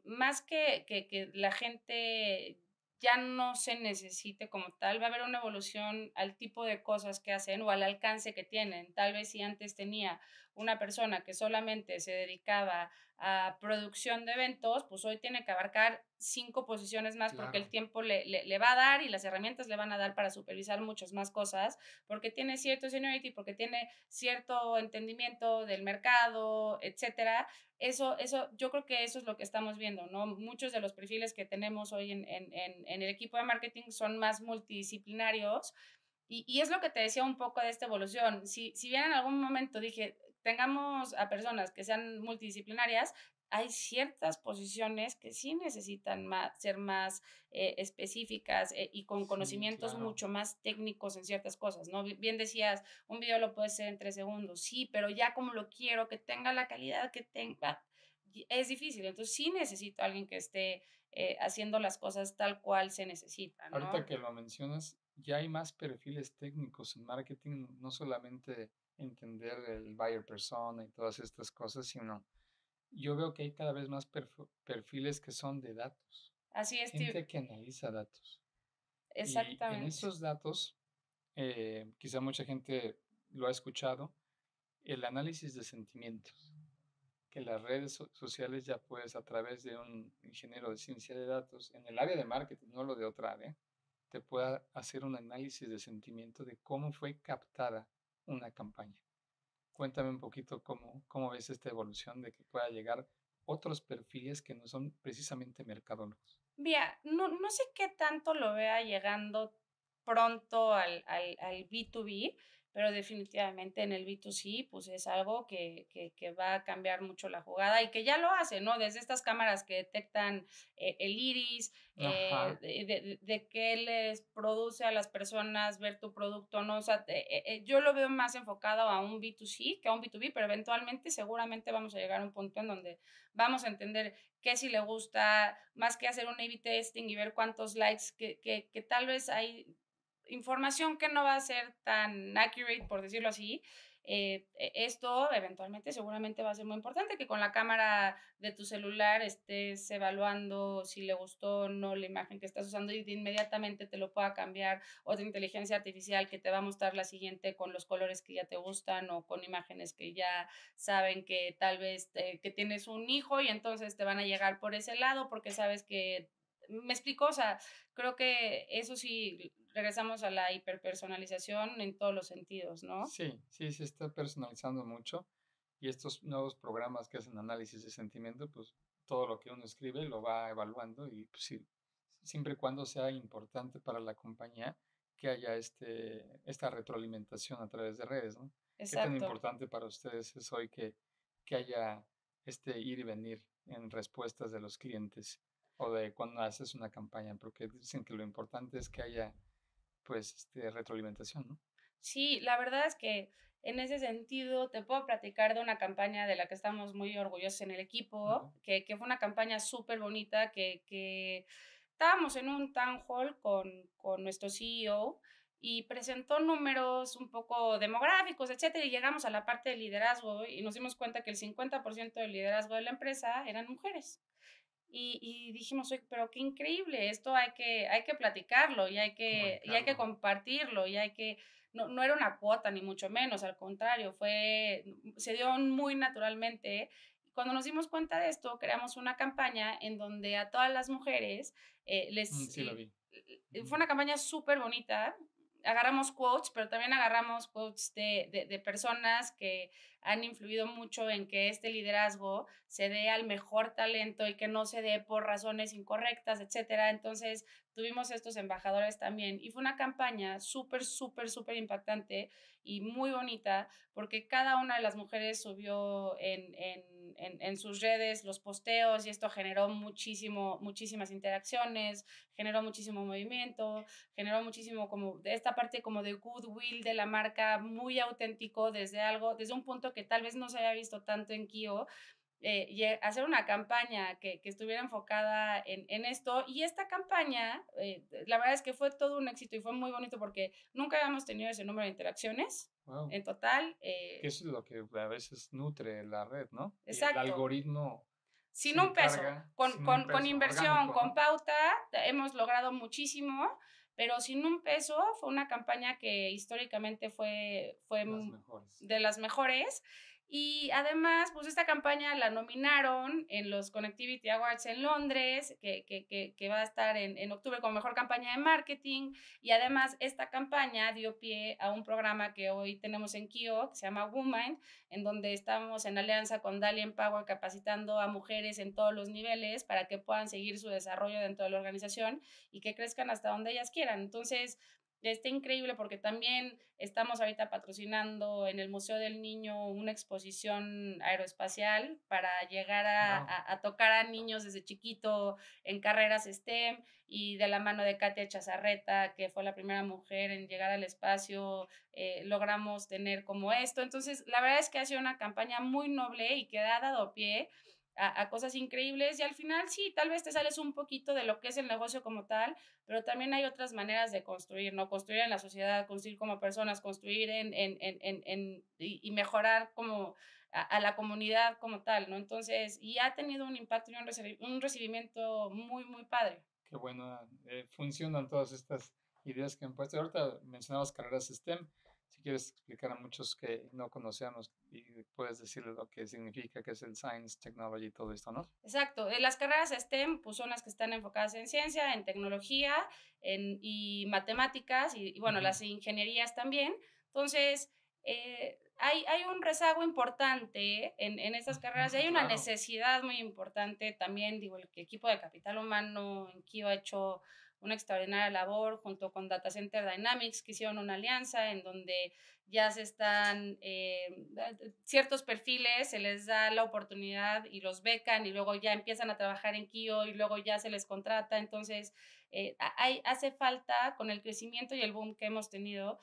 [SPEAKER 2] más que la gente ya no se necesite como tal, va a haber una evolución al tipo de cosas que hacen o al alcance que tienen. Tal vez si antes tenía una persona que solamente se dedicaba a producción de eventos, pues hoy tiene que abarcar 5 posiciones más porque el
[SPEAKER 1] Claro,
[SPEAKER 2] tiempo le va a dar y las herramientas le van a dar para supervisar muchas más cosas, porque tiene cierto seniority, porque tiene cierto entendimiento del mercado, etcétera. Yo creo que eso es lo que estamos viendo, ¿no? Muchos de los perfiles que tenemos hoy en el equipo de marketing son más multidisciplinarios y es lo que te decía un poco de esta evolución. Si bien en algún momento dije, tengamos a personas que sean multidisciplinarias, hay ciertas posiciones que sí necesitan ser más específicas y con
[SPEAKER 1] sí,
[SPEAKER 2] conocimientos
[SPEAKER 1] claro.
[SPEAKER 2] mucho más técnicos en ciertas cosas, ¿no? Bien decías, un video lo puedes hacer en 3 segundos, sí, pero ya como lo quiero, que tenga la calidad que tenga, es difícil. Entonces sí necesito a alguien que esté haciendo las cosas tal cual se necesitan,
[SPEAKER 1] Ahorita
[SPEAKER 2] ¿no?
[SPEAKER 1] que lo mencionas, ya hay más perfiles técnicos en marketing, no solamente entender el buyer persona y todas estas cosas, sino yo veo que hay cada vez más perfiles que son de datos,
[SPEAKER 2] Así es,
[SPEAKER 1] gente que analiza datos. Y en
[SPEAKER 2] exactamente.
[SPEAKER 1] esos datos, quizá mucha gente lo ha escuchado, el análisis de sentimientos, que las redes sociales ya puedes a través de un ingeniero de ciencia de datos, en el área de marketing, no lo de otra área, te pueda hacer un análisis de sentimiento de cómo fue captada una campaña. Cuéntame un poquito cómo ves esta evolución de que pueda llegar otros perfiles que no son precisamente mercadólogos.
[SPEAKER 2] Mira, no sé qué tanto lo vea llegando pronto al B2B, pero definitivamente en el B2C, pues es algo que va a cambiar mucho la jugada y que ya lo hace, ¿no? Desde estas cámaras que detectan el iris,
[SPEAKER 1] Ajá,
[SPEAKER 2] de qué les produce a las personas ver tu producto, ¿no? O sea, yo lo veo más enfocado a un B2C que a un B2B, pero eventualmente seguramente vamos a llegar a un punto en donde vamos a entender qué si le gusta, más que hacer un A/B testing y ver cuántos likes, que tal vez hay información que no va a ser tan accurate, por decirlo así. Esto eventualmente seguramente va a ser muy importante, que con la cámara de tu celular estés evaluando si le gustó o no la imagen que estás usando y de inmediatamente te lo pueda cambiar otra inteligencia artificial que te va a mostrar la siguiente con los colores que ya te gustan o con imágenes que ya saben que tal vez que tienes un hijo y entonces te van a llegar por ese lado porque sabes que, me explico, o sea, creo que eso sí, regresamos a la hiperpersonalización en todos los sentidos, ¿no?
[SPEAKER 1] sí, sí, se está personalizando mucho y estos nuevos programas que hacen análisis de sentimiento, pues todo lo que uno escribe lo va evaluando y pues, sí, siempre y cuando sea importante para la compañía que haya esta retroalimentación a través de redes, ¿no? ¿Qué tan
[SPEAKER 2] Exacto.
[SPEAKER 1] importante para ustedes es hoy que haya este ir y venir en respuestas de los clientes o de cuando haces una campaña? Porque dicen que lo importante es que haya pues retroalimentación, ¿no?
[SPEAKER 2] Sí, la verdad es que en ese sentido te puedo platicar de una campaña de la que estamos muy orgullosos en el
[SPEAKER 1] A ver.
[SPEAKER 2] equipo, que fue una campaña súper bonita, que estábamos en un town hall con nuestro CEO y presentó números un poco demográficos, etcétera, y llegamos a la parte de liderazgo y nos dimos cuenta que el 50% del liderazgo de la empresa eran mujeres. Y dijimos: "Oye, pero qué increíble, esto hay que platicarlo y hay que
[SPEAKER 1] Comunicarlo.
[SPEAKER 2] compartirlo y hay que". No era una cuota ni mucho menos, al contrario, se dio muy naturalmente. Cuando nos dimos cuenta de esto, creamos una campaña en donde a todas las mujeres,
[SPEAKER 1] Sí, lo vi.
[SPEAKER 2] fue
[SPEAKER 1] Ujú.
[SPEAKER 2] una campaña súper bonita. Agarramos quotes, pero también agarramos quotes de personas que han influido mucho en que este liderazgo se dé al mejor talento y que no se dé por razones incorrectas, etcétera. Entonces, tuvimos estos embajadores también y fue una campaña súper, súper, súper impactante y muy bonita porque cada una de las mujeres subió en sus redes los posteos y esto generó muchísimas interacciones, generó muchísimo movimiento, generó muchísimo como de esta parte como de goodwill de la marca, muy auténtico desde un punto que tal vez no se había visto tanto en Kio, hacer una campaña que estuviera enfocada en esto. Y esta campaña, la verdad es que fue todo un éxito y fue muy bonito porque nunca habíamos tenido ese número de interacciones
[SPEAKER 1] Wow.
[SPEAKER 2] en total.
[SPEAKER 1] Que eso es lo que a veces nutre la red, ¿no? Y el
[SPEAKER 2] Exacto.
[SPEAKER 1] algoritmo
[SPEAKER 2] Sin
[SPEAKER 1] se
[SPEAKER 2] un peso,
[SPEAKER 1] encarga, sin un
[SPEAKER 2] con
[SPEAKER 1] peso
[SPEAKER 2] inversión,
[SPEAKER 1] orgánico,
[SPEAKER 2] con
[SPEAKER 1] ¿no?
[SPEAKER 2] pauta, hemos logrado muchísimo, pero sin un peso fue una campaña que históricamente fue
[SPEAKER 1] Las mejores.
[SPEAKER 2] de las mejores Y además, pues esta campaña la nominaron en los Connectivity Awards en Londres, que va a estar en octubre como mejor campaña de marketing. Y además, esta campaña dio pie a un programa que hoy tenemos en Kio, que se llama Womind, en donde estamos en alianza con Dali Empower capacitando a mujeres en todos los niveles para que puedan seguir su desarrollo dentro de la organización y que crezcan hasta donde ellas quieran. Entonces, está increíble porque también estamos ahorita patrocinando en el Museo del Niño una exposición aeroespacial para llegar
[SPEAKER 1] Wow,
[SPEAKER 2] a tocar a niños desde chiquito en carreras STEM, y de la mano de Katia Chazarreta, que fue la primera mujer en llegar al espacio, logramos tener como esto. Entonces, la verdad es que ha sido una campaña muy noble y que ha dado pie a cosas increíbles, y al final sí, tal vez te sales un poquito de lo que es el negocio como tal, pero también hay otras maneras de construir, ¿no? Construir en la sociedad, construir como personas, construir y mejorar como a la comunidad como tal, ¿no? Entonces, y ha tenido un impacto y un recibimiento muy, muy padre.
[SPEAKER 1] qué bueno. Funcionan todas estas ideas que han puesto. Ahorita mencionabas carreras STEM. Si quieres explicar a muchos que no conocemos y puedes decirles lo que significa, que es el Science, Technology y todo esto, ¿no?
[SPEAKER 2] Exacto, las carreras STEM pues son las que están enfocadas en ciencia, en tecnología y matemáticas y bueno,
[SPEAKER 1] Ujú.
[SPEAKER 2] las ingenierías también. Entonces, hay un rezago importante en estas carreras y
[SPEAKER 1] Ujú,
[SPEAKER 2] hay una
[SPEAKER 1] claro.
[SPEAKER 2] necesidad muy importante también. Digo, el equipo de capital humano en Kio ha hecho una extraordinaria labor junto con Data Center Dynamics, que hicieron una alianza en donde ya se están, ciertos perfiles, se les da la oportunidad y los becan y luego ya empiezan a trabajar en Kio y luego ya se les contrata. Entonces, hace falta, con el crecimiento y el boom que hemos tenido,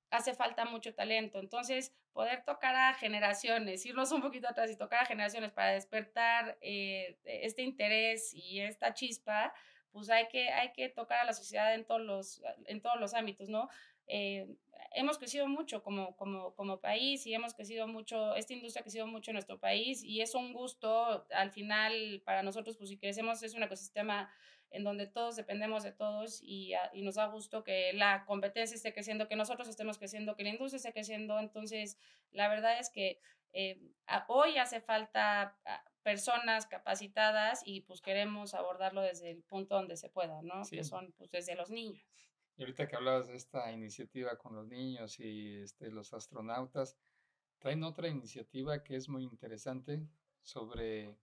[SPEAKER 2] hace falta mucho talento. Entonces, poder tocar a generaciones, irnos un poquito atrás y tocar a generaciones para despertar este interés y esta chispa, pues hay que tocar a la sociedad en todos los ámbitos, ¿no? Eh, Hemos crecido mucho como país y hemos crecido mucho, esta industria ha crecido mucho en nuestro país y es un gusto al final para nosotros, pues si crecemos es un ecosistema en donde todos dependemos de todos y nos da gusto que la competencia esté creciendo, que nosotros estemos creciendo, que la industria esté creciendo. Entonces, la verdad es que hoy hace falta personas capacitadas y pues queremos abordarlo desde el punto donde se pueda, ¿no? Que
[SPEAKER 1] Sí.
[SPEAKER 2] son pues desde los niños.
[SPEAKER 1] Y ahorita que hablabas de esta iniciativa con los niños y los astronautas, traen otra iniciativa que es muy interesante sobre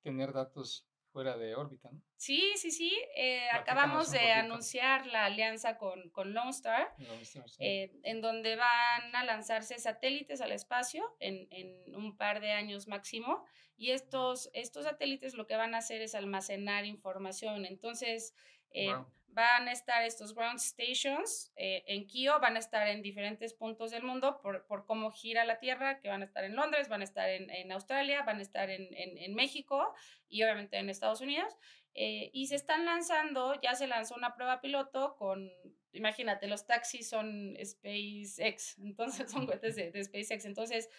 [SPEAKER 1] tener datos fuera de órbita, ¿no?
[SPEAKER 2] Sí, sí, sí.
[SPEAKER 1] Platícanos
[SPEAKER 2] Acabamos
[SPEAKER 1] un
[SPEAKER 2] de
[SPEAKER 1] poquito.
[SPEAKER 2] anunciar la alianza con Lone Star,
[SPEAKER 1] Lone Star, sí.
[SPEAKER 2] en donde van a lanzarse satélites al espacio en un par de años máximo. Y estos satélites lo que van a hacer es almacenar información. Entonces,
[SPEAKER 1] Wow.
[SPEAKER 2] van a estar estos ground stations en Kio, van a estar en diferentes puntos del mundo por cómo gira la Tierra, que van a estar en Londres, van a estar en Australia, van a estar en México y obviamente en Estados Unidos. Y se están lanzando, ya se lanzó una prueba piloto con, imagínate, los taxis son SpaceX, entonces son cohetes de SpaceX. Entonces,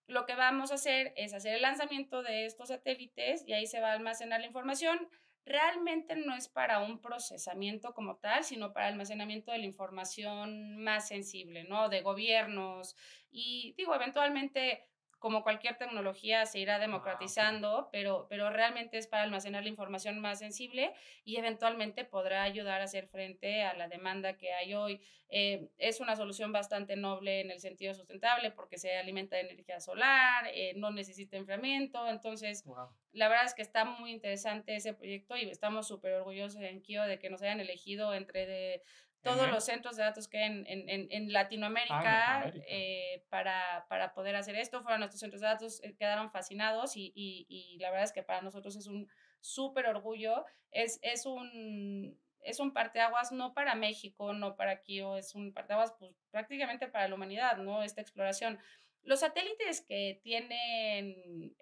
[SPEAKER 2] lo que vamos a hacer es hacer el lanzamiento de estos satélites y ahí se va a almacenar la información. Realmente no es para un procesamiento como tal, sino para almacenamiento de la información más sensible, ¿no? De gobiernos. Y digo, eventualmente como cualquier tecnología se irá
[SPEAKER 1] Ah, ok.
[SPEAKER 2] democratizando, pero realmente es para almacenar la información más sensible y eventualmente podrá ayudar a hacer frente a la demanda que hay hoy. Es una solución bastante noble en el sentido sustentable porque se alimenta de energía solar, no necesita enfriamiento. Entonces,
[SPEAKER 1] Wow.
[SPEAKER 2] la verdad es que está muy interesante ese proyecto y estamos súper orgullosos en Kio de que nos hayan elegido entre de
[SPEAKER 1] ¿En
[SPEAKER 2] todos
[SPEAKER 1] él?
[SPEAKER 2] los centros de datos que hay en
[SPEAKER 1] Ah, en
[SPEAKER 2] Latinoamérica,
[SPEAKER 1] Latinoamérica.
[SPEAKER 2] para poder hacer esto. Fueron nuestros centros de datos, quedaron fascinados y la verdad es que para nosotros es un súper orgullo. Es un parteaguas no para México, no para Kio, es un parteaguas pues, prácticamente para la humanidad, ¿no? Esta exploración. Los satélites que tienen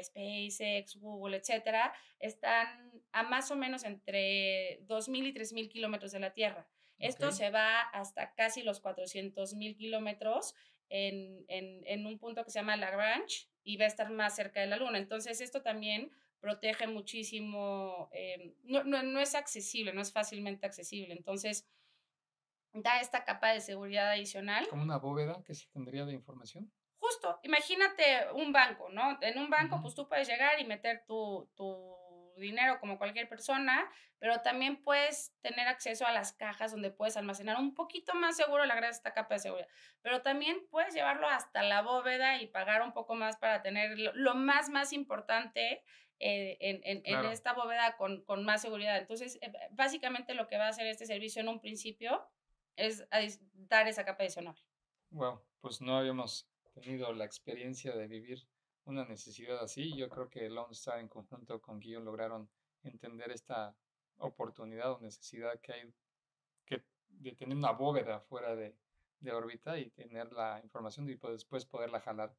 [SPEAKER 2] SpaceX, Google, etcétera, están a más o menos entre 2,000 y 3,000 kilómetros de la Tierra.
[SPEAKER 1] Ok.
[SPEAKER 2] Esto se va hasta casi los 400,000 kilómetros en un punto que se llama Lagrange y va a estar más cerca de la Luna. Entonces, esto también protege muchísimo, no es accesible, no es fácilmente accesible. Entonces, da esta capa de seguridad adicional.
[SPEAKER 1] Es como una bóveda que se tendría de información.
[SPEAKER 2] justo, imagínate un banco, ¿no? En un banco, pues tú puedes llegar y meter tu dinero como cualquier persona, pero también puedes tener acceso a las cajas donde puedes almacenar un poquito más seguro, le agregas esta capa de seguridad, pero también puedes llevarlo hasta la bóveda y pagar un poco más para tener lo más importante en
[SPEAKER 1] Claro.
[SPEAKER 2] esta bóveda con más seguridad. Entonces, básicamente lo que va a hacer este servicio en un principio es dar esa capa adicional.
[SPEAKER 1] Wow, pues no habíamos tenido la experiencia de vivir una necesidad así. Yo creo que Lone Star en conjunto con Guion lograron entender esta oportunidad o necesidad que hay de tener una bóveda fuera de órbita y tener la información y pues después poderla jalar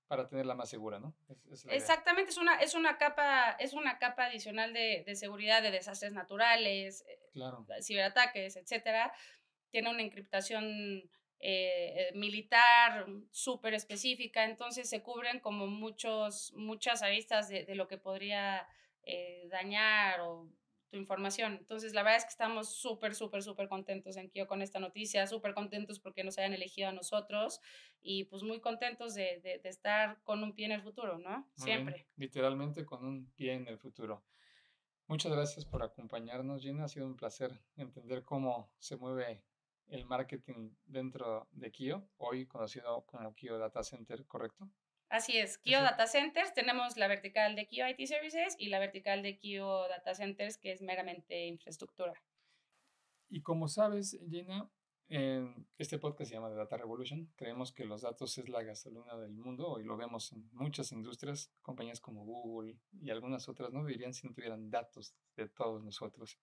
[SPEAKER 1] para tenerla más segura, ¿no? Es la idea.
[SPEAKER 2] Exactamente, es una capa adicional de seguridad de desastres naturales,
[SPEAKER 1] Claro,
[SPEAKER 2] ciberataques, etcétera. Tiene una encriptación militar súper específica, entonces se cubren como muchas aristas de lo que podría dañar o tu información. Entonces, la verdad es que estamos súper contentos en Kio con esta noticia, súper contentos porque nos hayan elegido a nosotros y pues muy contentos de estar con un pie en el futuro, ¿no?
[SPEAKER 1] muy bien.
[SPEAKER 2] Siempre.
[SPEAKER 1] Literalmente con un pie en el futuro. Muchas gracias por acompañarnos, Gina. Ha sido un placer entender cómo se mueve el marketing dentro de Kio, hoy conocido como Kio Data Center, ¿correcto?
[SPEAKER 2] Así es, Kio
[SPEAKER 1] Eso.
[SPEAKER 2] Data Centers, tenemos la vertical de Kio IT Services y la vertical de Kio Data Centers, que es meramente infraestructura.
[SPEAKER 1] Y como sabes, Gina, este podcast se llama The Data Revolution. Creemos que los datos es la gasolina del mundo y lo vemos en muchas industrias, compañías como Google y algunas otras no vivirían si no tuvieran datos de todos nosotros.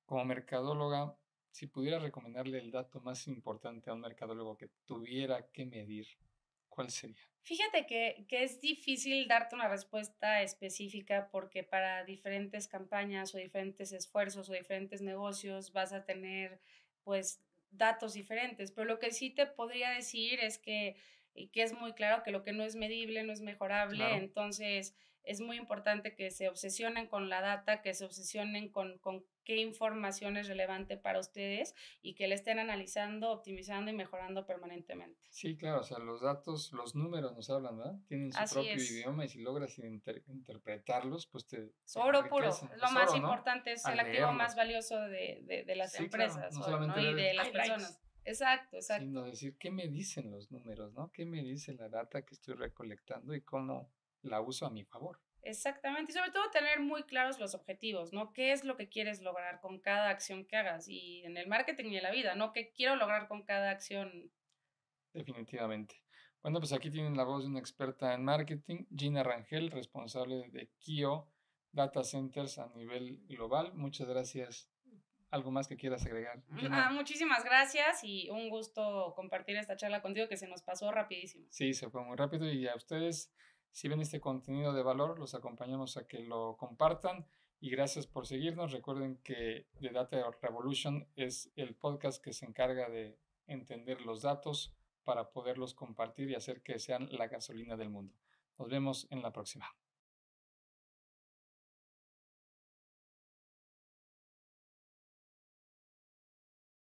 [SPEAKER 1] Como mercadóloga, si pudiera recomendarle el dato más importante a un mercadólogo que tuviera que medir, ¿cuál sería?
[SPEAKER 2] Fíjate que es difícil darte una respuesta específica porque para diferentes campañas o diferentes esfuerzos o diferentes negocios vas a tener pues datos diferentes, pero lo que sí te podría decir es que es muy claro que lo que no es medible no es mejorable,
[SPEAKER 1] Claro.
[SPEAKER 2] entonces es muy importante que se obsesionen con la data, que se obsesionen con qué información es relevante para ustedes y que le estén analizando, optimizando y mejorando permanentemente.
[SPEAKER 1] Sí, claro, o sea, los datos, los números nos hablan, ¿verdad? Tienen su
[SPEAKER 2] Así
[SPEAKER 1] propio
[SPEAKER 2] es.
[SPEAKER 1] idioma y si logras interpretarlos, pues
[SPEAKER 2] Es
[SPEAKER 1] te
[SPEAKER 2] oro puro,
[SPEAKER 1] enriquecen.
[SPEAKER 2] es lo
[SPEAKER 1] Es
[SPEAKER 2] más
[SPEAKER 1] oro, ¿no?
[SPEAKER 2] importante, es el
[SPEAKER 1] Al
[SPEAKER 2] activo más
[SPEAKER 1] leerlos.
[SPEAKER 2] valioso de las
[SPEAKER 1] Sí, claro,
[SPEAKER 2] empresas
[SPEAKER 1] no
[SPEAKER 2] hoy, ¿no?
[SPEAKER 1] solamente
[SPEAKER 2] Y
[SPEAKER 1] ver
[SPEAKER 2] de las
[SPEAKER 1] highlights,
[SPEAKER 2] personas. Exacto,
[SPEAKER 1] sino
[SPEAKER 2] exacto.
[SPEAKER 1] decir qué me dicen los números, ¿no? ¿Qué me dice la data que estoy recolectando y cómo la uso a mi favor?
[SPEAKER 2] Exactamente. Y sobre todo tener muy claros los objetivos, ¿no? ¿Qué es lo que quieres lograr con cada acción que hagas? Y en el marketing y en la vida, ¿no? ¿Qué quiero lograr con cada acción?
[SPEAKER 1] Definitivamente. Bueno, pues aquí tienen la voz de una experta en marketing, Gina Rangel, responsable de Kio Data Centers a nivel global. Muchas gracias. ¿Algo más que quieras agregar, Gina?
[SPEAKER 2] Muchísimas gracias y un gusto compartir esta charla contigo que se nos pasó rapidísimo.
[SPEAKER 1] Sí, se fue muy rápido y a ustedes, si ven este contenido de valor, los acompañamos a que lo compartan y gracias por seguirnos. Recuerden que The Data Revolution es el podcast que se encarga de entender los datos para poderlos compartir y hacer que sean la gasolina del mundo. Nos vemos en la próxima.